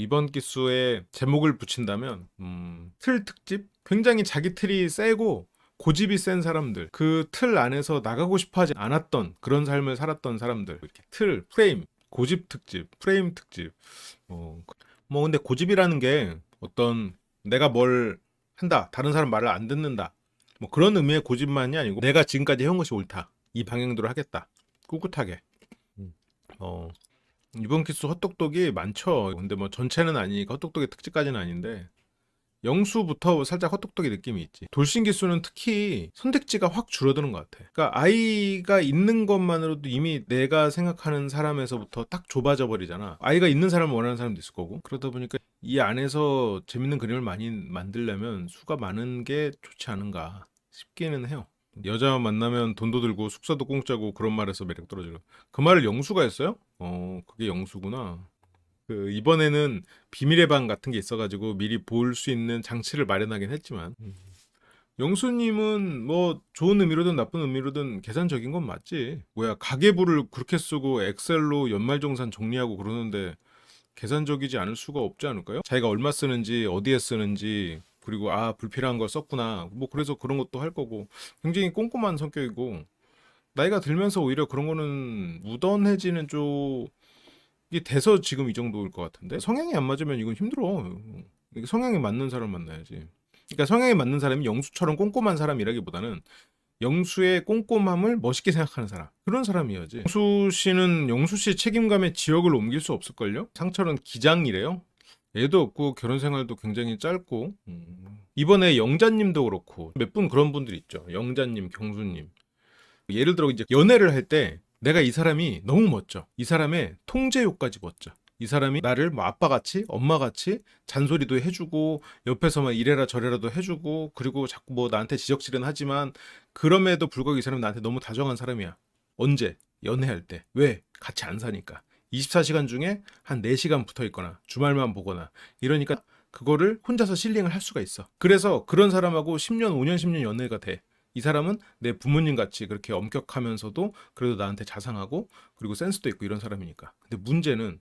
이번 기수에 제목을 붙인다면 틀 특집? 굉장히 자기 틀이 세고 고집이 센 사람들, 그 틀 안에서 나가고 싶어 하지 않았던 그런 삶을 살았던 사람들, 이렇게 틀, 프레임, 고집 특집, 프레임 특집. 근데 고집이라는 게 어떤 내가 뭘 한다, 다른 사람 말을 안 듣는다, 뭐 그런 의미의 고집만이 아니고 내가 지금까지 해온 것이 옳다, 이 방향대로 하겠다, 꿋꿋하게. 어, 이번 기수 헛똑똑이 많죠. 근데 뭐 전체는 아니니까 헛똑똑의 특집까지는 아닌데 영수부터 살짝 헛똑똑이 느낌이 있지. 돌싱 기수는 특히 선택지가 확 줄어드는 것 같아. 그러니까 아이가 있는 것만으로도 이미 내가 생각하는 사람에서부터 딱 좁아져 버리잖아. 아이가 있는 사람을 원하는 사람도 있을 거고. 그러다 보니까 이 안에서 재밌는 그림을 많이 만들려면 수가 많은 게 좋지 않은가 싶기는 해요. 여자 만나면 돈도 들고 숙소도 공짜고 그런 말에서 매력 떨어지고, 그 말을 영수가 했어요? 그게 영수구나. 그 이번에는 비밀의 방 같은 게 있어가지고 미리 볼 수 있는 장치를 마련하긴 했지만, 영수님은 뭐 좋은 의미로든 나쁜 의미로든 계산적인 건 맞지. 뭐야, 가계부를 그렇게 쓰고 엑셀로 연말정산 정리하고 그러는데 계산적이지 않을 수가 없지 않을까요? 자기가 얼마 쓰는지, 어디에 쓰는지, 그리고 불필요한 걸 썼구나, 뭐 그래서 그런 것도 할 거고, 굉장히 꼼꼼한 성격이고, 나이가 들면서 오히려 그런 거는 무던해지는 쪽이 돼서 지금 이 정도일 것 같은데, 성향이 안 맞으면 이건 힘들어. 이게 성향이 맞는 사람 만나야지. 그러니까 성향이 맞는 사람이 영수처럼 꼼꼼한 사람이라기보다는 영수의 꼼꼼함을 멋있게 생각하는 사람, 그런 사람이어야지. 영수 씨는 영수 씨 책임감에 지역을 옮길 수 없을걸요? 상철은 기장이래요. 애도 없고 결혼 생활도 굉장히 짧고, 이번에 영자님도 그렇고 몇 분 그런 분들 있죠. 영자님, 경수님. 예를 들어 이제 연애를 할 때 내가 이 사람이 너무 멋져, 이 사람의 통제욕까지 멋져, 이 사람이 나를 뭐 아빠같이 엄마같이 잔소리도 해주고 옆에서 막 이래라 저래라도 해주고, 그리고 자꾸 뭐 나한테 지적질은 하지만 그럼에도 불구하고 이 사람은 나한테 너무 다정한 사람이야. 언제? 연애할 때. 왜? 같이 안 사니까. 24시간 중에 한 4시간 붙어 있거나 주말만 보거나 이러니까 그거를 혼자서 실링을 할 수가 있어. 그래서 그런 사람하고 10년, 5년, 10년 연애가 돼. 이 사람은 내 부모님 같이 그렇게 엄격하면서도 그래도 나한테 자상하고 그리고 센스도 있고 이런 사람이니까. 근데 문제는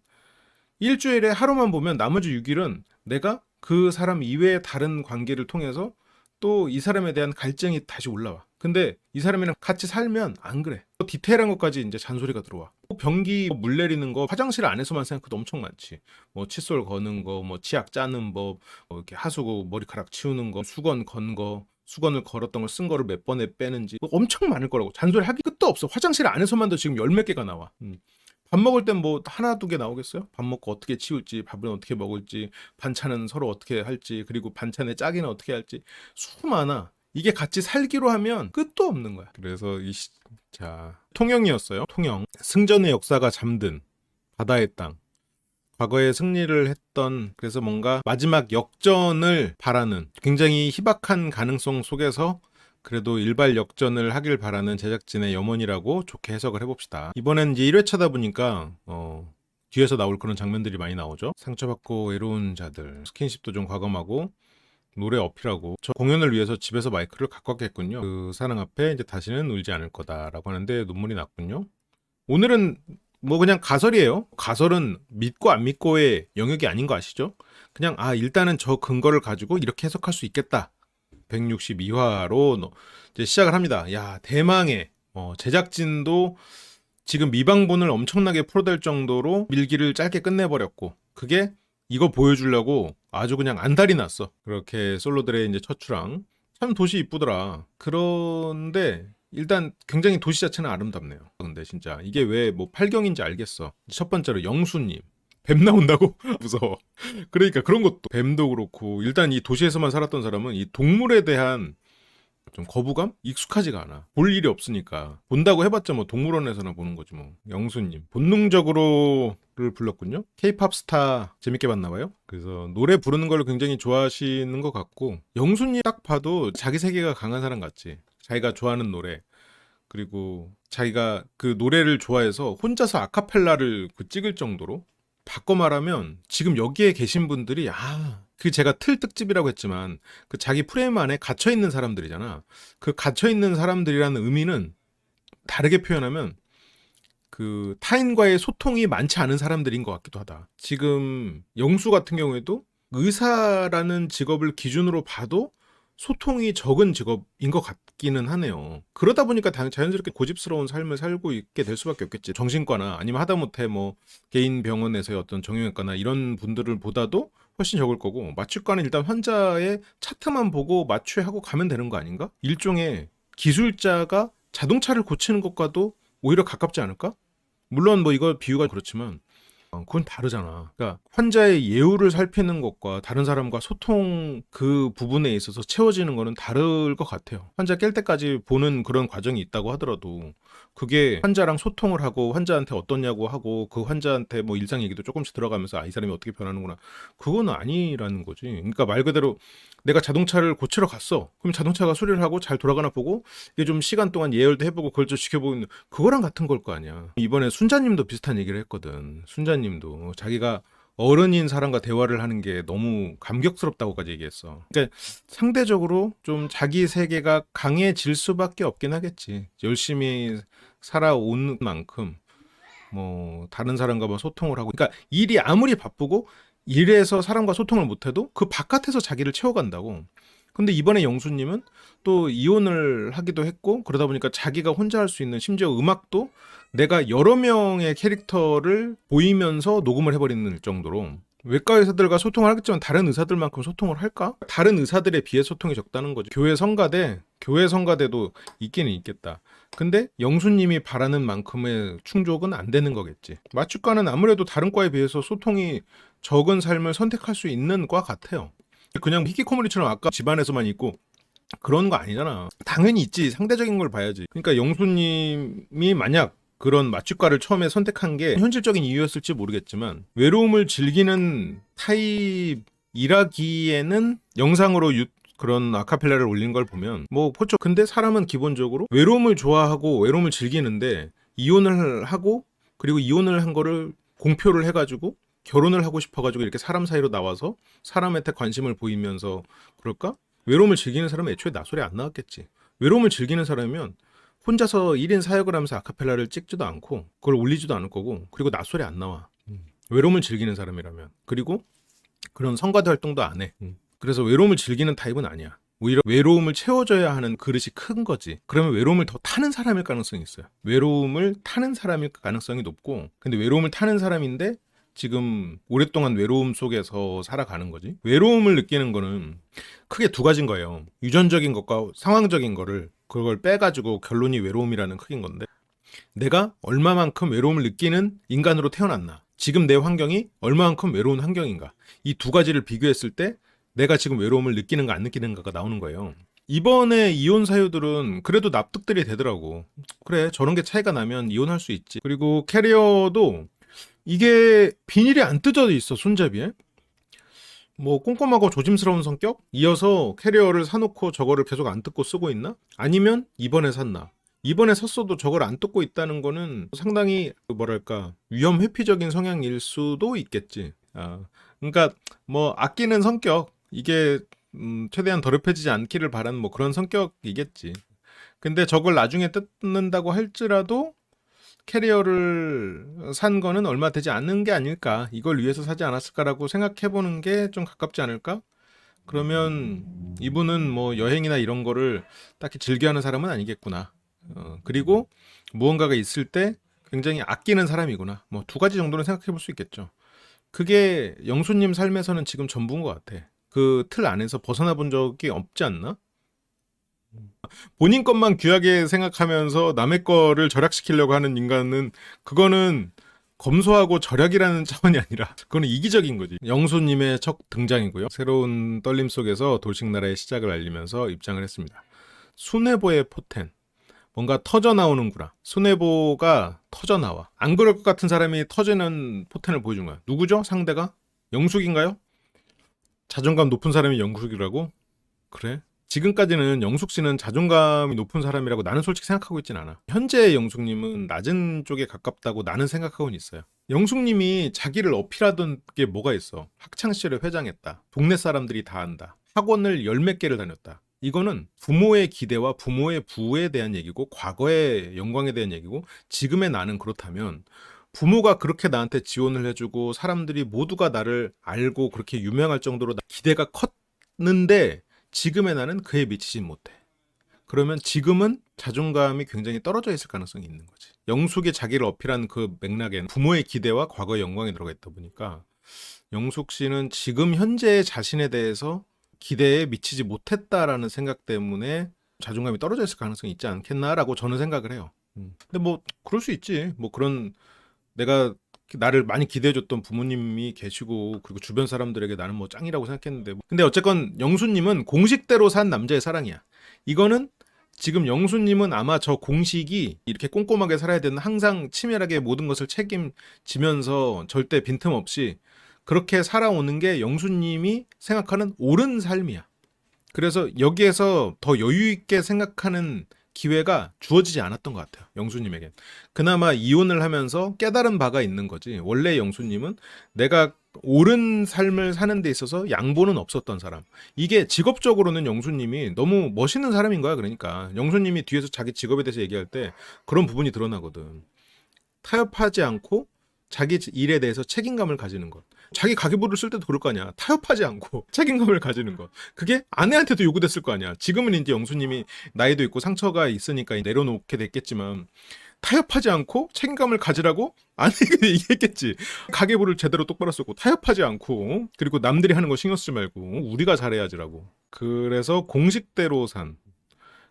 일주일에 하루만 보면 나머지 6일은 내가 그 사람 이외의 다른 관계를 통해서 또 이 사람에 대한 갈증이 다시 올라와. 근데 이 사람이랑 같이 살면 안 그래. 디테일한 것까지 이제 잔소리가 들어와. 변기 물 내리는 거 화장실 안에서만 생각해도 엄청 많지. 뭐 칫솔 거는 거, 뭐 치약 짜는 법, 이렇게 하수구 머리카락 치우는 거, 수건 건 거, 수건을 걸었던 걸 쓴 거를 몇 번에 빼는지, 뭐 엄청 많을 거라고. 잔소리 하기 끝도 없어. 화장실 안에서만도 지금 열 몇 개가 나와. 밥 먹을 땐 뭐 하나 두 개 나오겠어요? 밥 먹고 어떻게 치울지, 밥은 어떻게 먹을지, 반찬은 서로 어떻게 할지, 그리고 반찬의 짝이는 어떻게 할지, 수많아. 이게 같이 살기로 하면 끝도 없는 거야. 그래서 자, 통영이었어요. 통영. 승전의 역사가 잠든 바다의 땅. 과거에 승리를 했던, 그래서 뭔가 마지막 역전을 바라는, 굉장히 희박한 가능성 속에서 그래도 일발 역전을 하길 바라는 제작진의 염원이라고 좋게 해석을 해봅시다. 이번엔 이제 1회차다 보니까 뒤에서 나올 그런 장면들이 많이 나오죠. 상처받고 외로운 자들, 스킨십도 좀 과감하고 노래 어필하고, 저 공연을 위해서 집에서 마이크를 갖고 왔겠군요. 그 사랑 앞에 이제 다시는 울지 않을 거다라고 하는데 눈물이 났군요. 오늘은 뭐 그냥 가설이에요. 가설은 믿고 안 믿고의 영역이 아닌 거 아시죠? 그냥 일단은 저 근거를 가지고 이렇게 해석할 수 있겠다. 162화로 이제 시작을 합니다. 야, 대망의 제작진도 지금 미방본을 엄청나게 풀어댈 정도로 밀기를 짧게 끝내버렸고, 그게 이거 보여주려고 아주 그냥 안달이 났어. 그렇게 솔로들의 이제 첫 출항. 참 도시 이쁘더라. 그런데 일단 굉장히 도시 자체는 아름답네요. 근데 진짜 이게 왜 뭐 팔경인지 알겠어. 첫 번째로 영수님. 뱀 나온다고? 무서워. 그러니까 그런 것도, 뱀도 그렇고, 일단 이 도시에서만 살았던 사람은 이 동물에 대한 좀 거부감? 익숙하지가 않아. 볼 일이 없으니까. 본다고 해봤자 뭐 동물원에서나 보는 거지 뭐. 영수님. 본능적으로를 불렀군요. 케이팝 스타 재밌게 봤나봐요. 그래서 노래 부르는 걸 굉장히 좋아하시는 것 같고, 영수님 딱 봐도 자기 세계가 강한 사람 같지. 자기가 좋아하는 노래, 그리고 자기가 그 노래를 좋아해서 혼자서 아카펠라를 찍을 정도로, 바꿔 말하면 지금 여기에 계신 분들이 그 제가 틀 특집이라고 했지만 그 자기 프레임 안에 갇혀 있는 사람들이잖아. 그 갇혀 있는 사람들이라는 의미는 다르게 표현하면 그 타인과의 소통이 많지 않은 사람들인 것 같기도 하다. 지금 영수 같은 경우에도 의사라는 직업을 기준으로 봐도 소통이 적은 직업인 것 같기는 하네요. 그러다 보니까 자연스럽게 고집스러운 삶을 살고 있게 될 수밖에 없겠지. 정신과나 아니면 하다못해 뭐 개인 병원에서의 어떤 정형외과나 이런 분들을 보다도 훨씬 적을 거고, 마취과는 일단 환자의 차트만 보고 마취하고 가면 되는 거 아닌가? 일종의 기술자가 자동차를 고치는 것과도 오히려 가깝지 않을까? 물론 뭐 이거 비유가 그렇지만 그건 다르잖아. 그러니까 환자의 예우를 살피는 것과 다른 사람과 소통 그 부분에 있어서 채워지는 거는 다를 것 같아요. 환자 깰 때까지 보는 그런 과정이 있다고 하더라도 그게 환자랑 소통을 하고 환자한테 어떠냐고 하고 그 환자한테 뭐 일상 얘기도 조금씩 들어가면서 아, 이 사람이 어떻게 변하는구나. 그건 아니라는 거지. 그러니까 말 그대로 내가 자동차를 고치러 갔어. 그럼 자동차가 수리를 하고 잘 돌아가나 보고 이게 좀 시간 동안 예열도 해보고 그걸 좀 지켜보고 있는 그거랑 같은 걸 거 아니야. 이번에 순자님도 비슷한 얘기를 했거든. 순자님도 자기가 어른인 사람과 대화를 하는 게 너무 감격스럽다고까지 얘기했어. 그러니까 상대적으로 좀 자기 세계가 강해질 수밖에 없긴 하겠지. 열심히 살아온 만큼 뭐 다른 사람과 뭐 소통을 하고, 그러니까 일이 아무리 바쁘고 일에서 사람과 소통을 못해도 그 바깥에서 자기를 채워간다고. 근데 이번에 영수님은 또 이혼을 하기도 했고 그러다 보니까 자기가 혼자 할 수 있는, 심지어 음악도 내가 여러 명의 캐릭터를 보이면서 녹음을 해버리는 정도로, 외과 의사들과 소통을 하겠지만 다른 의사들만큼 소통을 할까? 다른 의사들에 비해 소통이 적다는 거지. 교회 성가대도 있기는 있겠다. 근데 영수님이 바라는 만큼의 충족은 안 되는 거겠지. 마취과는 아무래도 다른 과에 비해서 소통이 적은 삶을 선택할 수 있는 과 같아요. 그냥 히키코모리처럼 아까 집안에서만 있고 그런 거 아니잖아. 당연히 있지. 상대적인 걸 봐야지. 그러니까 영수님이 만약 그런 마취과를 처음에 선택한 게 현실적인 이유였을지 모르겠지만 외로움을 즐기는 타입이라기에는 영상으로 그런 아카펠라를 올린 걸 보면 뭐 그렇죠. 근데 사람은 기본적으로 외로움을 좋아하고 외로움을 즐기는데 이혼을 하고 그리고 이혼을 한 거를 공표를 해가지고 결혼을 하고 싶어가지고 이렇게 사람 사이로 나와서 사람한테 관심을 보이면서 그럴까? 외로움을 즐기는 사람은 애초에 나소리 안 나왔겠지. 외로움을 즐기는 사람이면 혼자서 1인 사역을 하면서 아카펠라를 찍지도 않고 그걸 올리지도 않을 거고, 그리고 나소리 안 나와. 외로움을 즐기는 사람이라면. 그리고 그런 성가대 활동도 안 해. 그래서 외로움을 즐기는 타입은 아니야. 오히려 외로움을 채워줘야 하는 그릇이 큰 거지. 그러면 외로움을 더 타는 사람일 가능성이 있어요. 외로움을 타는 사람일 가능성이 높고, 근데 외로움을 타는 사람인데 지금 오랫동안 외로움 속에서 살아가는 거지. 외로움을 느끼는 거는 크게 두 가지인 거예요. 유전적인 것과 상황적인 거를 그걸 빼가지고 결론이 외로움이라는 크긴 건데, 내가 얼마만큼 외로움을 느끼는 인간으로 태어났나, 지금 내 환경이 얼마만큼 외로운 환경인가, 이 두 가지를 비교했을 때 내가 지금 외로움을 느끼는가 안 느끼는가가 나오는 거예요. 이번에 이혼 사유들은 그래도 납득들이 되더라고. 그래, 저런 게 차이가 나면 이혼할 수 있지. 그리고 캐리어도 이게 비닐이 안 뜯어져 있어, 손잡이에. 뭐 꼼꼼하고 조심스러운 성격? 이어서 캐리어를 사놓고 저거를 계속 안 뜯고 쓰고 있나? 아니면 이번에 샀나? 이번에 샀어도 저걸 안 뜯고 있다는 거는 상당히 뭐랄까 위험 회피적인 성향일 수도 있겠지. 그러니까 뭐 아끼는 성격, 이게 최대한 더럽혀지지 않기를 바라는 뭐 그런 성격이겠지. 근데 저걸 나중에 뜯는다고 할지라도 캐리어를 산 거는 얼마 되지 않는 게 아닐까, 이걸 위해서 사지 않았을까라고 생각해보는 게 좀 가깝지 않을까? 그러면 이분은 뭐 여행이나 이런 거를 딱히 즐겨하는 사람은 아니겠구나. 그리고 무언가가 있을 때 굉장히 아끼는 사람이구나. 뭐 두 가지 정도는 생각해볼 수 있겠죠. 그게 영수님 삶에서는 지금 전부인 것 같아. 그 틀 안에서 벗어나 본 적이 없지 않나? 본인 것만 귀하게 생각하면서 남의 거를 절약시키려고 하는 인간은, 그거는 검소하고 절약이라는 차원이 아니라 그거는 이기적인 거지. 영수님의 첫 등장이고요. 새로운 떨림 속에서 돌싱나라의 시작을 알리면서 입장을 했습니다. 순애보의 포텐. 뭔가 터져 나오는구나. 순애보가 터져 나와. 안 그럴 것 같은 사람이 터지는 포텐을 보여준 거야. 누구죠? 상대가? 영숙인가요? 자존감 높은 사람이 영숙이라고? 그래? 지금까지는 영숙 씨는 자존감이 높은 사람이라고 나는 솔직히 생각하고 있진 않아. 현재의 영숙님은 낮은 쪽에 가깝다고 나는 생각하고는 있어요. 영숙님이 자기를 어필하던 게 뭐가 있어? 학창시절에 회장했다. 동네 사람들이 다 안다. 학원을 열 몇 개를 다녔다. 이거는 부모의 기대와 부모의 부에 대한 얘기고 과거의 영광에 대한 얘기고 지금의 나는 그렇다면 부모가 그렇게 나한테 지원을 해주고 사람들이 모두가 나를 알고 그렇게 유명할 정도로 기대가 컸는데 지금의 나는 그에 미치지 못해. 그러면 지금은 자존감이 굉장히 떨어져 있을 가능성이 있는 거지. 영숙이 자기를 어필한 그 맥락에는 부모의 기대와 과거의 영광이 들어가 있다 보니까 영숙 씨는 지금 현재의 자신에 대해서 기대에 미치지 못했다라는 생각 때문에 자존감이 떨어져 있을 가능성이 있지 않겠나라고 저는 생각을 해요. 근데 뭐 그럴 수 있지. 뭐 그런 내가 나를 많이 기대해줬던 부모님이 계시고 그리고 주변 사람들에게 나는 뭐 짱이라고 생각했는데 근데 어쨌건 영수님은 공식대로 산 남자의 사랑이야. 이거는 지금 영수님은 아마 저 공식이 이렇게 꼼꼼하게 살아야 되는 항상 치밀하게 모든 것을 책임지면서 절대 빈틈없이 그렇게 살아오는 게 영수님이 생각하는 옳은 삶이야. 그래서 여기에서 더 여유 있게 생각하는 기회가 주어지지 않았던 것 같아요. 영수님에겐. 그나마 이혼을 하면서 깨달은 바가 있는 거지. 원래 영수님은 내가 옳은 삶을 사는 데 있어서 양보는 없었던 사람. 이게 직업적으로는 영수님이 너무 멋있는 사람인 거야. 그러니까 영수님이 뒤에서 자기 직업에 대해서 얘기할 때 그런 부분이 드러나거든. 타협하지 않고 자기 일에 대해서 책임감을 가지는 것. 자기 가계부를 쓸 때도 그럴 거 아니야. 타협하지 않고 책임감을 가지는 것. 그게 아내한테도 요구됐을 거 아니야. 지금은 이제 영수님이 나이도 있고 상처가 있으니까 내려놓게 됐겠지만 타협하지 않고 책임감을 가지라고 아내에게 얘기했겠지. 가계부를 제대로 똑바로 쓰고 타협하지 않고 그리고 남들이 하는 거 신경 쓰지 말고 우리가 잘해야지라고. 그래서 공식대로 산.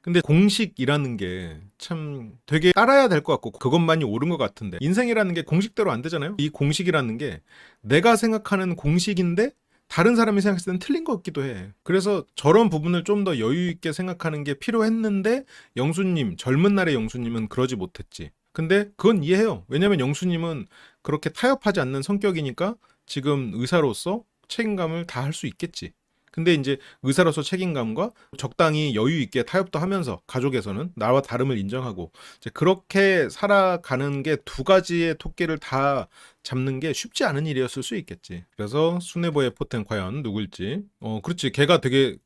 근데 공식이라는 게 참 되게 따라야 될 것 같고 그것만이 옳은 것 같은데 인생이라는 게 공식대로 안 되잖아요. 이 공식이라는 게 내가 생각하는 공식인데 다른 사람이 생각했을 때는 틀린 것 같기도 해. 그래서 저런 부분을 좀 더 여유 있게 생각하는 게 필요했는데 영수님, 젊은 날의 영수님은 그러지 못했지. 근데 그건 이해해요. 왜냐면 영수님은 그렇게 타협하지 않는 성격이니까 지금 의사로서 책임감을 다 할 수 있겠지. 근데 이제 의사로서 책임감과 적당히 여유 있게 타협도 하면서 가족에서는 나와 다름을 인정하고 이제 그렇게 살아가는 게 두 가지의 토끼를 다 잡는 게 쉽지 않은 일이었을 수 있겠지. 그래서 수뇌보의 포텐 과연 누굴지. 그렇지. 걔가 되게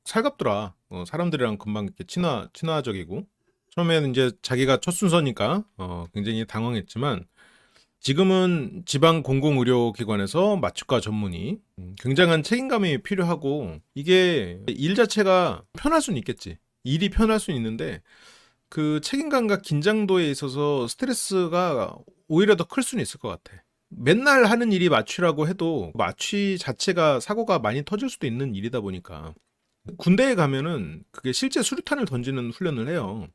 살갑더라. 사람들이랑 금방 이렇게 친화적이고. 처음에는 이제 자기가 첫 순서니까 굉장히 당황했지만 지금은 지방 공공의료기관에서 마취과 전문의. 굉장한 책임감이 필요하고 이게 일 자체가 편할 수는 있겠지. 일이 편할 수는 있는데 그 책임감과 긴장도에 있어서 스트레스가 오히려 더 클 수는 있을 것 같아. 맨날 하는 일이 마취라고 해도 마취 자체가 사고가 많이 터질 수도 있는 일이다 보니까 군대에 가면은 그게 실제 수류탄을 던지는 훈련을 해요.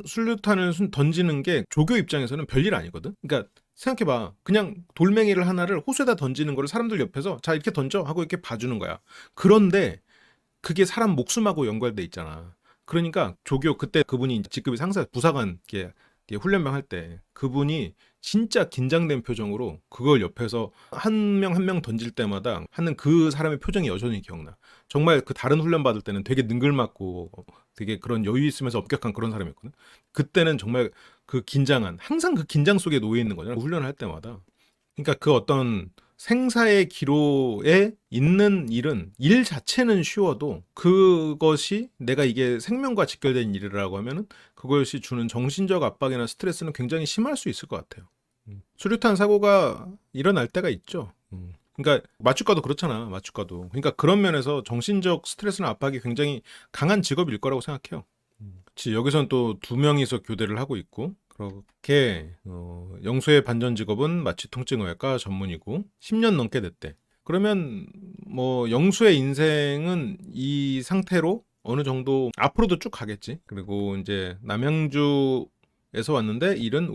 수류탄을 던지는 게 조교 입장에서는 별일 아니거든. 그러니까 생각해봐. 그냥 돌멩이를 하나를 호수에다 던지는 거를 사람들 옆에서 자 이렇게 던져 하고 이렇게 봐주는 거야. 그런데 그게 사람 목숨하고 연관돼 있잖아. 그러니까 조교 그때 그분이 직급이 상사 부사관 이렇게 훈련병 할 때 그분이 진짜 긴장된 표정으로 그걸 옆에서 한 명 한 명 던질 때마다 하는 그 사람의 표정이 여전히 기억나. 정말 그 다른 훈련 받을 때는 되게 능글맞고 되게 그런 여유 있으면서 엄격한 그런 사람이었거든. 그때는 정말 그 긴장한 항상 그 긴장 속에 놓여 있는 거잖아. 훈련을 할 때마다. 그러니까 그 어떤 생사의 기로에 있는 일은 일 자체는 쉬워도 그것이 내가 이게 생명과 직결된 일이라고 하면은 그것이 주는 정신적 압박이나 스트레스는 굉장히 심할 수 있을 것 같아요. 수류탄 사고가 일어날 때가 있죠. 그러니까 마취과도 그렇잖아. 마취과도. 그러니까 그런 면에서 정신적 스트레스나 압박이 굉장히 강한 직업일 거라고 생각해요. 그치, 여기선 또 두 명이서 교대를 하고 있고 그렇게 영수의 반전 직업은 마취 통증의학과 전문이고 10년 넘게 됐대. 그러면 뭐 영수의 인생은 이 상태로 어느 정도 앞으로도 쭉 가겠지. 그리고 이제 남양주에서 왔는데 일은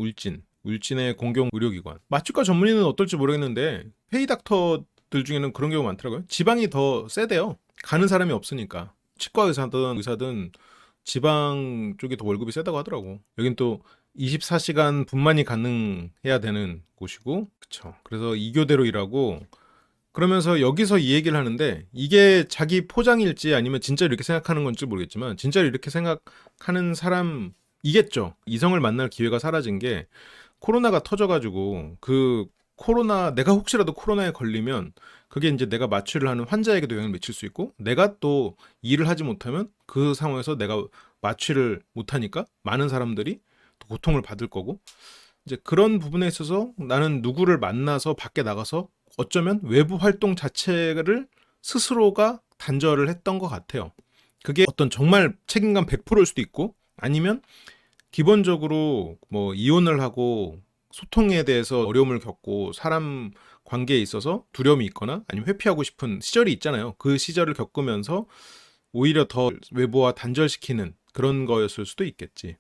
울진의 공공 의료기관. 마취과 전문의는 어떨지 모르겠는데 페이 닥터들 중에는 그런 경우 많더라고요. 지방이 더 세대요. 가는 사람이 없으니까. 치과 의사든 지방 쪽이 더 월급이 세다고 하더라고. 여긴 또 24시간 분만이 가능해야 되는 곳이고, 그쵸. 그래서 2교대로 일하고, 그러면서 여기서 이 얘기를 하는데, 이게 자기 포장일지 아니면 진짜로 이렇게 생각하는 건지 모르겠지만, 진짜로 이렇게 생각하는 사람이겠죠. 이성을 만날 기회가 사라진 게, 코로나가 터져가지고, 그 내가 혹시라도 코로나에 걸리면 그게 이제 내가 마취를 하는 환자에게도 영향을 미칠 수 있고, 내가 또 일을 하지 못하면 그 상황에서 내가 마취를 못하니까 많은 사람들이 또 고통을 받을 거고, 이제 그런 부분에 있어서 나는 누구를 만나서 밖에 나가서 어쩌면 외부 활동 자체를 스스로가 단절을 했던 것 같아요. 그게 어떤 정말 책임감 100%일 수도 있고, 아니면 기본적으로 뭐 이혼을 하고 소통에 대해서 어려움을 겪고 사람 관계에 있어서 두려움이 있거나 아니면 회피하고 싶은 시절이 있잖아요. 그 시절을 겪으면서 오히려 더 외부와 단절시키는 그런 거였을 수도 있겠지.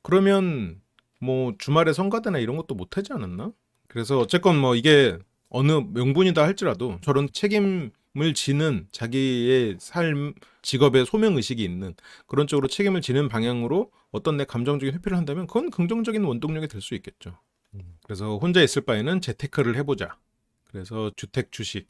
그러면 뭐 주말에 성가대나 이런 것도 못 하지 않았나? 그래서 어쨌건 뭐 이게 어느 명분이다 할지라도 저런 책임을 지는 자기의 삶, 직업에 소명의식이 있는 그런 쪽으로 책임을 지는 방향으로 어떤 내 감정적인 회피를 한다면 그건 긍정적인 원동력이 될 수 있겠죠. 그래서 혼자 있을 바에는 재테크를 해보자. 그래서 주택, 주식,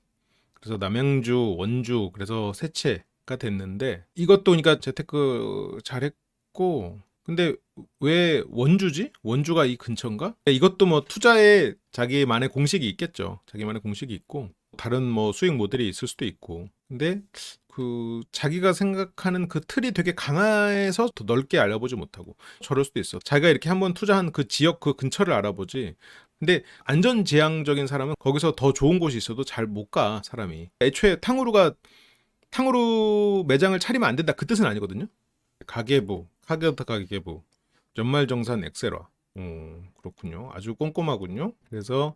그래서 남양주, 원주, 그래서 세 채가 됐는데 이것도 그러니까 재테크 잘했고, 근데 왜 원주지? 원주가 이 근처인가? 이것도 뭐 투자에 자기만의 공식이 있겠죠. 자기만의 공식이 있고 다른 뭐 수익 모델이 있을 수도 있고. 근데 그 자기가 생각하는 그 틀이 되게 강해서 더 넓게 알아보지 못하고 저럴 수도 있어. 자기가 이렇게 한번 투자한 그 지역 그 근처를 알아보지. 근데 안전지향적인 사람은 거기서 더 좋은 곳이 있어도 잘 못 가, 사람이. 애초에 탕후루 매장을 차리면 안 된다 그 뜻은 아니거든요. 가계부, 카게타 가계부, 연말정산 엑셀화. 그렇군요. 아주 꼼꼼하군요. 그래서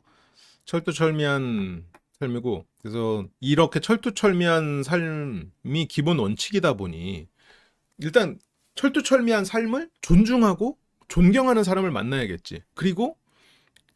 철두철미한 삶이고, 그래서 이렇게 철두철미한 삶이 기본 원칙이다 보니 일단 철두철미한 삶을 존중하고 존경하는 사람을 만나야겠지. 그리고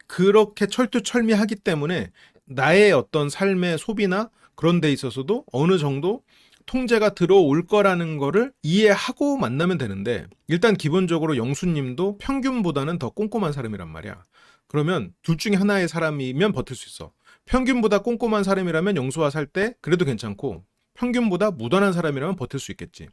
그렇게 철두철미하기 때문에 나의 어떤 삶의 소비나 그런 데 있어서도 어느 정도 통제가 들어올 거라는 거를 이해하고 만나면 되는데, 일단 기본적으로 영수님도 평균보다는 더 꼼꼼한 사람이란 말이야. 그러면 둘 중에 하나의 사람이면 버틸 수 있어. 평균보다 꼼꼼한 사람이라면 영수와 살 때 그래도 괜찮고, 평균보다 무던한 사람이라면 버틸 수 있겠지.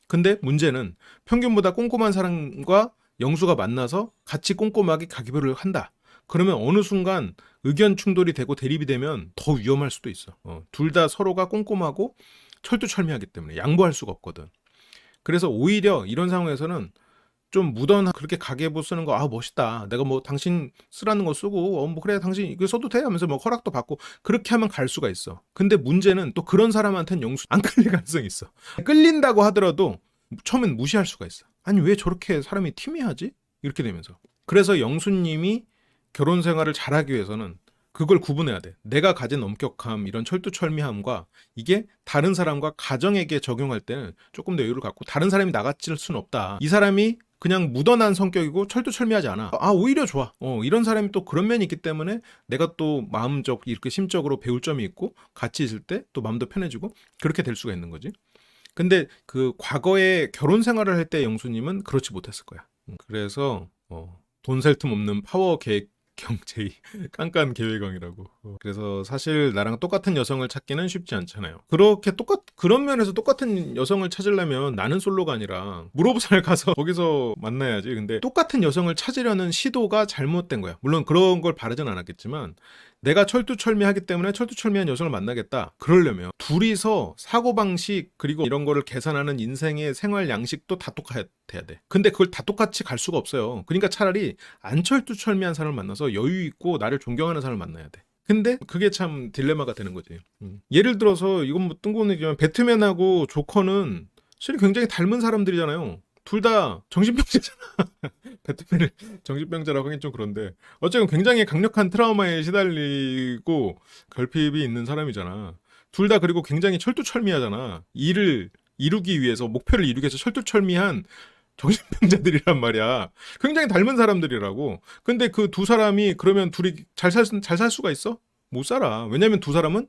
근데 문제는 평균보다 꼼꼼한 사람과 영수가 만나서 같이 꼼꼼하게 가계부를 한다. 그러면 어느 순간 의견 충돌이 되고 대립이 되면 더 위험할 수도 있어. 둘 다 서로가 꼼꼼하고 철두철미하기 때문에 양보할 수가 없거든. 그래서 오히려 이런 상황에서는 좀 무던한 그렇게 가계부 쓰는 거, 아 멋있다, 내가 뭐 당신 쓰라는 거 쓰고 뭐 그래 당신 이거 써도 돼 하면서 뭐 허락도 받고 그렇게 하면 갈 수가 있어. 근데 문제는 또 그런 사람한테는 영수 안 끌릴 가능성이 있어. 끌린다고 하더라도 처음엔 무시할 수가 있어. 아니 왜 저렇게 사람이 티미하지? 이렇게 되면서. 그래서 영수님이 결혼 생활을 잘하기 위해서는 그걸 구분해야 돼. 내가 가진 엄격함, 이런 철두철미함과 이게 다른 사람과 가정에게 적용할 때는 조금 더 여유를 갖고, 다른 사람이 나같을 수는 없다. 이 사람이 그냥 무던한 성격이고 철두철미하지 않아. 아 오히려 좋아. 이런 사람이 또 그런 면이 있기 때문에 내가 또 마음적 이렇게 심적으로 배울 점이 있고 같이 있을 때 또 마음도 편해지고 그렇게 될 수가 있는 거지. 근데 그 과거에 결혼 생활을 할 때 영수님은 그렇지 못했을 거야. 그래서 돈 셀 틈 없는 파워 계획 경제의 깐깐 계획왕이라고. 그래서 사실 나랑 똑같은 여성을 찾기는 쉽지 않잖아요. 그런 면에서 똑같은 여성을 찾으려면 나는 솔로가 아니라 무로부산을 가서 거기서 만나야지. 근데 똑같은 여성을 찾으려는 시도가 잘못된 거야. 물론 그런 걸 바라진 않았겠지만, 내가 철두철미하기 때문에 철두철미한 여성을 만나겠다. 그러려면 둘이서 사고방식 그리고 이런 거를 계산하는 인생의 생활 양식도 다 똑같아야 돼. 근데 그걸 다 똑같이 갈 수가 없어요. 그러니까 차라리 안 철두철미한 사람을 만나서 여유 있고 나를 존경하는 사람을 만나야 돼. 근데 그게 참 딜레마가 되는 거지. 예를 들어서 이건 뭐 뜬금없는 얘기지만 배트맨하고 조커는 실은 굉장히 닮은 사람들이잖아요. 둘 다 정신병자잖아. 배트맨을 정신병자라고 하긴 좀 그런데 어쨌든 굉장히 강력한 트라우마에 시달리고 결핍이 있는 사람이잖아. 둘 다 그리고 굉장히 철두철미하잖아. 일을 이루기 위해서, 목표를 이루기 위해서 철두철미한 정신병자들이란 말이야. 굉장히 닮은 사람들이라고. 근데 그 두 사람이 그러면 둘이 잘 살 수가 있어? 못 살아. 왜냐면 두 사람은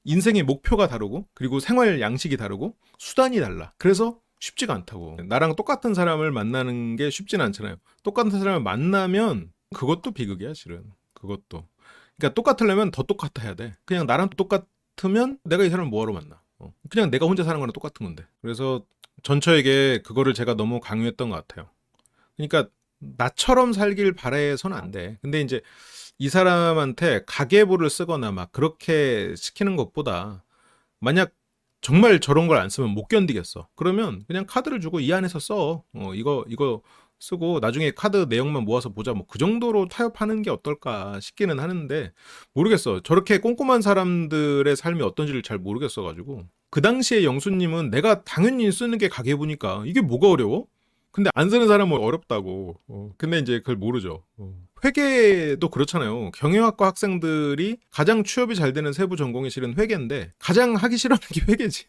인생의 목표가 다르고 그리고 생활 양식이 다르고 수단이 달라. 그래서 쉽지가 않다고. 나랑 똑같은 사람을 만나는 게 쉽지는 않잖아요. 똑같은 사람을 만나면 그것도 비극이야, 실은. 그것도. 그러니까 똑같으려면 더 똑같아야 돼. 그냥 나랑 똑같으면 내가 이 사람을 뭐하러 만나. 그냥 내가 혼자 사는 거랑 똑같은 건데. 그래서 전처에게 그거를 제가 너무 강요했던 것 같아요. 그러니까 나처럼 살길 바라서는 안 돼. 근데 이제 이 사람한테 가계부를 쓰거나 막 그렇게 시키는 것보다 만약 정말 저런 걸 안 쓰면 못 견디겠어. 그러면 그냥 카드를 주고 이 안에서 써. 이거 쓰고 나중에 카드 내용만 모아서 보자. 뭐 그 정도로 타협하는 게 어떨까 싶기는 하는데 모르겠어. 저렇게 꼼꼼한 사람들의 삶이 어떤지를 잘 모르겠어 가지고. 그 당시에 영수님은 내가 당연히 쓰는 게 가계부니까 이게 뭐가 어려워? 근데 안 쓰는 사람은 어렵다고. 근데 이제 그걸 모르죠. 회계도 그렇잖아요. 경영학과 학생들이 가장 취업이 잘 되는 세부 전공이 실은 회계인데 가장 하기 싫어하는 게 회계지.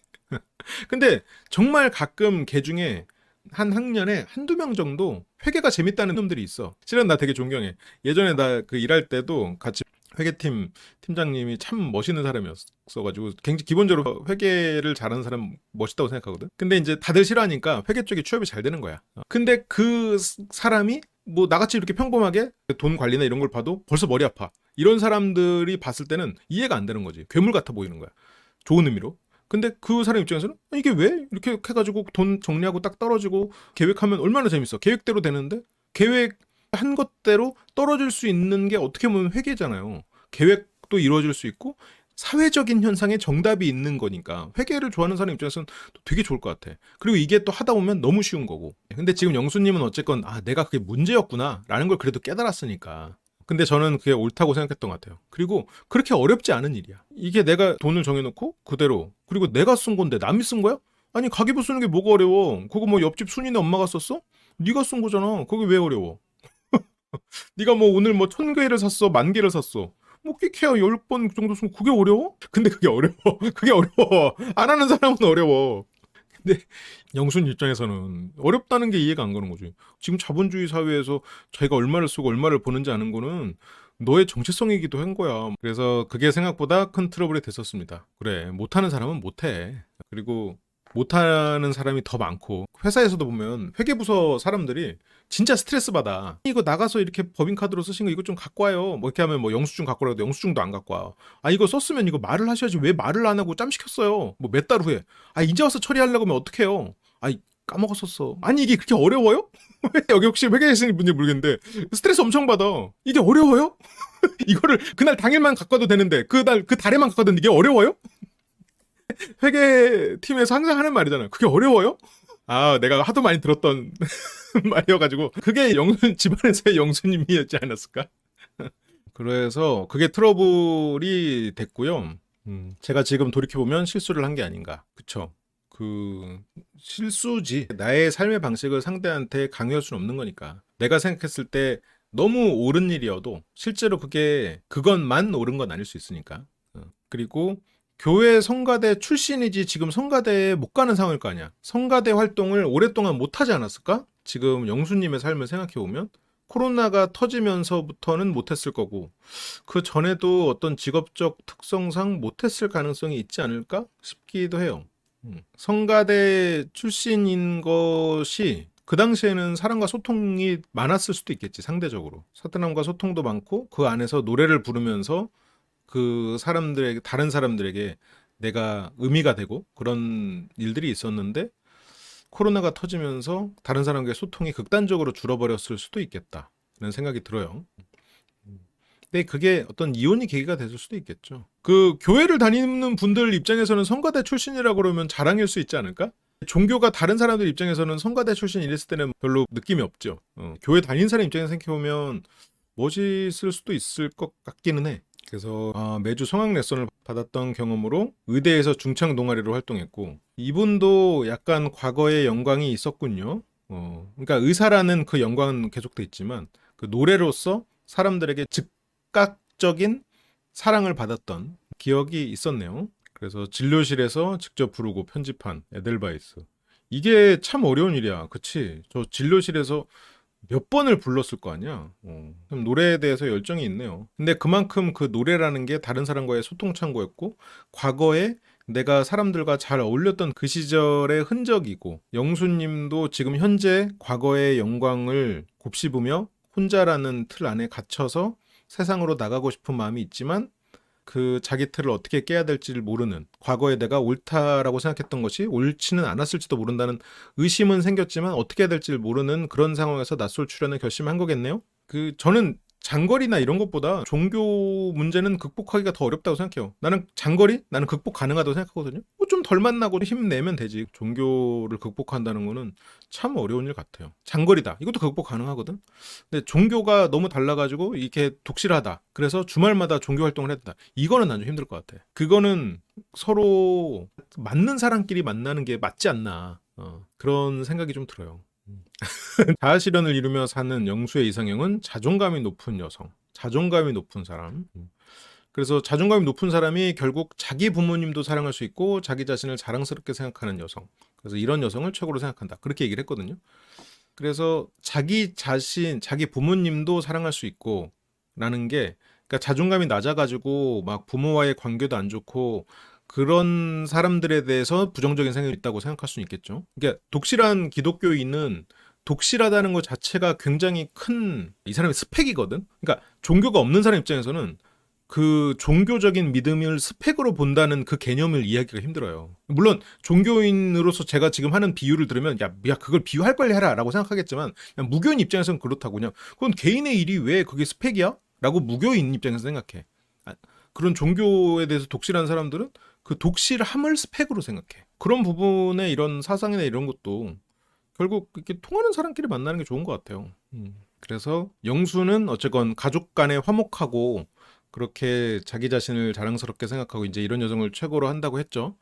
근데 정말 가끔 개 중에 한 학년에 한두 명 정도 회계가 재밌다는 놈들이 있어. 실은 나 되게 존경해. 예전에 나 그 일할 때도 같이 회계팀 팀장님이 참 멋있는 사람이었어가지고 굉장히 기본적으로 회계를 잘하는 사람 멋있다고 생각하거든. 근데 이제 다들 싫어하니까 회계 쪽이 취업이 잘 되는 거야. 근데 그 사람이 뭐 나같이 이렇게 평범하게 돈 관리나 이런 걸 봐도 벌써 머리 아파. 이런 사람들이 봤을 때는 이해가 안 되는 거지. 괴물 같아 보이는 거야. 좋은 의미로. 근데 그 사람 입장에서는 이게 왜 이렇게 해가지고 돈 정리하고 딱 떨어지고 계획하면 얼마나 재밌어. 계획대로 되는데 계획한 것대로 떨어질 수 있는 게 어떻게 보면 회계잖아요. 계획도 이루어질 수 있고 사회적인 현상에 정답이 있는 거니까 회계를 좋아하는 사람 입장에서는 되게 좋을 것 같아. 그리고 이게 또 하다 보면 너무 쉬운 거고. 근데 지금 영수님은 어쨌건 내가 그게 문제였구나 라는 걸 그래도 깨달았으니까. 근데 저는 그게 옳다고 생각했던 것 같아요. 그리고 그렇게 어렵지 않은 일이야. 이게 내가 돈을 정해놓고 그대로 그리고 내가 쓴 건데 남이 쓴 거야? 아니 가계부 쓰는 게 뭐가 어려워? 그거 뭐 옆집 순이네 엄마가 썼어? 네가 쓴 거잖아. 그게 왜 어려워? 네가 뭐 오늘 뭐 1,000개를 샀어, 10,000개를 샀어. 뭐 끼케야 10번 정도 쓰면 그게 어려워? 근데 그게 어려워. 그게 어려워. 안 하는 사람은 어려워. 근데 영순 입장에서는 어렵다는 게 이해가 안 가는 거지. 지금 자본주의 사회에서 자기가 얼마를 쓰고 얼마를 버는지 아는 거는 너의 정체성이기도 한 거야. 그래서 그게 생각보다 큰 트러블이 됐었습니다. 그래, 못하는 사람은 못해. 그리고 못하는 사람이 더 많고 회사에서도 보면 회계부서 사람들이 진짜 스트레스 받아. 이거 나가서 이렇게 법인카드로 쓰신 거 이거 좀 갖고 와요. 뭐 이렇게 하면 뭐 영수증 갖고 오라고 해도 영수증도 안 갖고 와요. 이거 썼으면 이거 말을 하셔야지 왜 말을 안 하고 짬 시켰어요. 뭐 몇 달 후에. 이제 와서 처리하려고 하면 어떡해요. 까먹었었어. 아니 이게 그렇게 어려워요? 여기 혹시 회계하시는 분인지 모르겠는데 스트레스 엄청 받아. 이게 어려워요? 이거를 그날 당일만 갖고 와도 되는데 그날 그 달에만 갖고 와도 되는데 이게 어려워요? 회계팀에서 항상 하는 말이잖아요. 그게 어려워요? 내가 하도 많이 들었던 말이어가지고 그게 집안에서의 영수님이었지 않았을까? 그래서 그게 트러블이 됐고요. 제가 지금 돌이켜보면 실수를 한 게 아닌가. 그쵸? 그 실수지. 나의 삶의 방식을 상대한테 강요할 수는 없는 거니까. 내가 생각했을 때 너무 옳은 일이어도 실제로 그것만 옳은 건 아닐 수 있으니까. 그리고 교회 성가대 출신이지 지금 성가대에 못 가는 상황일 거 아니야. 성가대 활동을 오랫동안 못 하지 않았을까? 지금 영수님의 삶을 생각해보면 코로나가 터지면서부터는 못했을 거고 그 전에도 어떤 직업적 특성상 못했을 가능성이 있지 않을까 싶기도 해요. 성가대 출신인 것이 그 당시에는 사람과 소통이 많았을 수도 있겠지. 상대적으로 사람과 소통도 많고 그 안에서 노래를 부르면서 그 사람들에게 다른 사람들에게 내가 의미가 되고 그런 일들이 있었는데 코로나가 터지면서 다른 사람과의 소통이 극단적으로 줄어버렸을 수도 있겠다라는 생각이 들어요. 근데 그게 어떤 이혼이 계기가 됐을 수도 있겠죠. 그 교회를 다니는 분들 입장에서는 성가대 출신이라고 그러면 자랑일 수 있지 않을까? 종교가 다른 사람들 입장에서는 성가대 출신 이랬을 때는 별로 느낌이 없죠. 교회 다니는 사람 입장에서 생각해보면 멋있을 수도 있을 것 같기는 해. 그래서 매주 성악 레슨을 받았던 경험으로 의대에서 중창 동아리로 활동했고 이분도 약간 과거의 영광이 있었군요. 그러니까 의사라는 그 영광은 계속돼 있지만 그 노래로서 사람들에게 즉각적인 사랑을 받았던 기억이 있었네요. 그래서 진료실에서 직접 부르고 편집한 에델바이스. 이게 참 어려운 일이야. 그치? 저 진료실에서 몇 번을 불렀을 거 아니야. 그럼 노래에 대해서 열정이 있네요. 근데 그만큼 그 노래라는 게 다른 사람과의 소통 창구였고 과거에 내가 사람들과 잘 어울렸던 그 시절의 흔적이고 영수님도 지금 현재 과거의 영광을 곱씹으며 혼자라는 틀 안에 갇혀서 세상으로 나가고 싶은 마음이 있지만 그 자기 틀을 어떻게 깨야 될지를 모르는, 과거에 내가 옳다라고 생각했던 것이 옳지는 않았을지도 모른다는 의심은 생겼지만 어떻게 해야 될지를 모르는 그런 상황에서 낯설 출연을 결심한 거겠네요. 저는 장거리나 이런 것보다 종교 문제는 극복하기가 더 어렵다고 생각해요. 나는 장거리? 나는 극복 가능하다고 생각하거든요. 뭐 좀 덜 만나고 힘내면 되지. 종교를 극복한다는 거는 참 어려운 일 같아요. 장거리다. 이것도 극복 가능하거든. 근데 종교가 너무 달라가지고 이렇게 독실하다. 그래서 주말마다 종교 활동을 했다. 이거는 난 좀 힘들 것 같아. 그거는 서로 맞는 사람끼리 만나는 게 맞지 않나. 그런 생각이 좀 들어요. 자아실현을 이루며 사는 영수의 이상형은 자존감이 높은 여성, 자존감이 높은 사람. 그래서 자존감이 높은 사람이 결국 자기 부모님도 사랑할 수 있고 자기 자신을 자랑스럽게 생각하는 여성. 그래서 이런 여성을 최고로 생각한다. 그렇게 얘기를 했거든요. 그래서 자기 자신, 자기 부모님도 사랑할 수 있고 라는 게, 그러니까 자존감이 낮아가지고 막 부모와의 관계도 안 좋고 그런 사람들에 대해서 부정적인 생각이 있다고 생각할 수는 있겠죠. 그러니까 독실한 기독교인은 독실하다는 것 자체가 굉장히 큰 이 사람의 스펙이거든. 그러니까 종교가 없는 사람 입장에서는 그 종교적인 믿음을 스펙으로 본다는 그 개념을 이해하기가 힘들어요. 물론 종교인으로서 제가 지금 하는 비유를 들으면 야 그걸 비유할 걸 해라라고 생각하겠지만, 그냥 무교인 입장에서는 그렇다고, 그냥 그건 개인의 일이 왜 그게 스펙이야? 라고 무교인 입장에서 생각해. 그런 종교에 대해서 독실한 사람들은 그 독실함을 스펙으로 생각해. 그런 부분에 이런 사상이나 이런 것도 결국 이렇게 통하는 사람끼리 만나는 게 좋은 것 같아요. 그래서 영수는 어쨌건 가족 간에 화목하고 그렇게 자기 자신을 자랑스럽게 생각하고 이제 이런 여성을 최고로 한다고 했죠.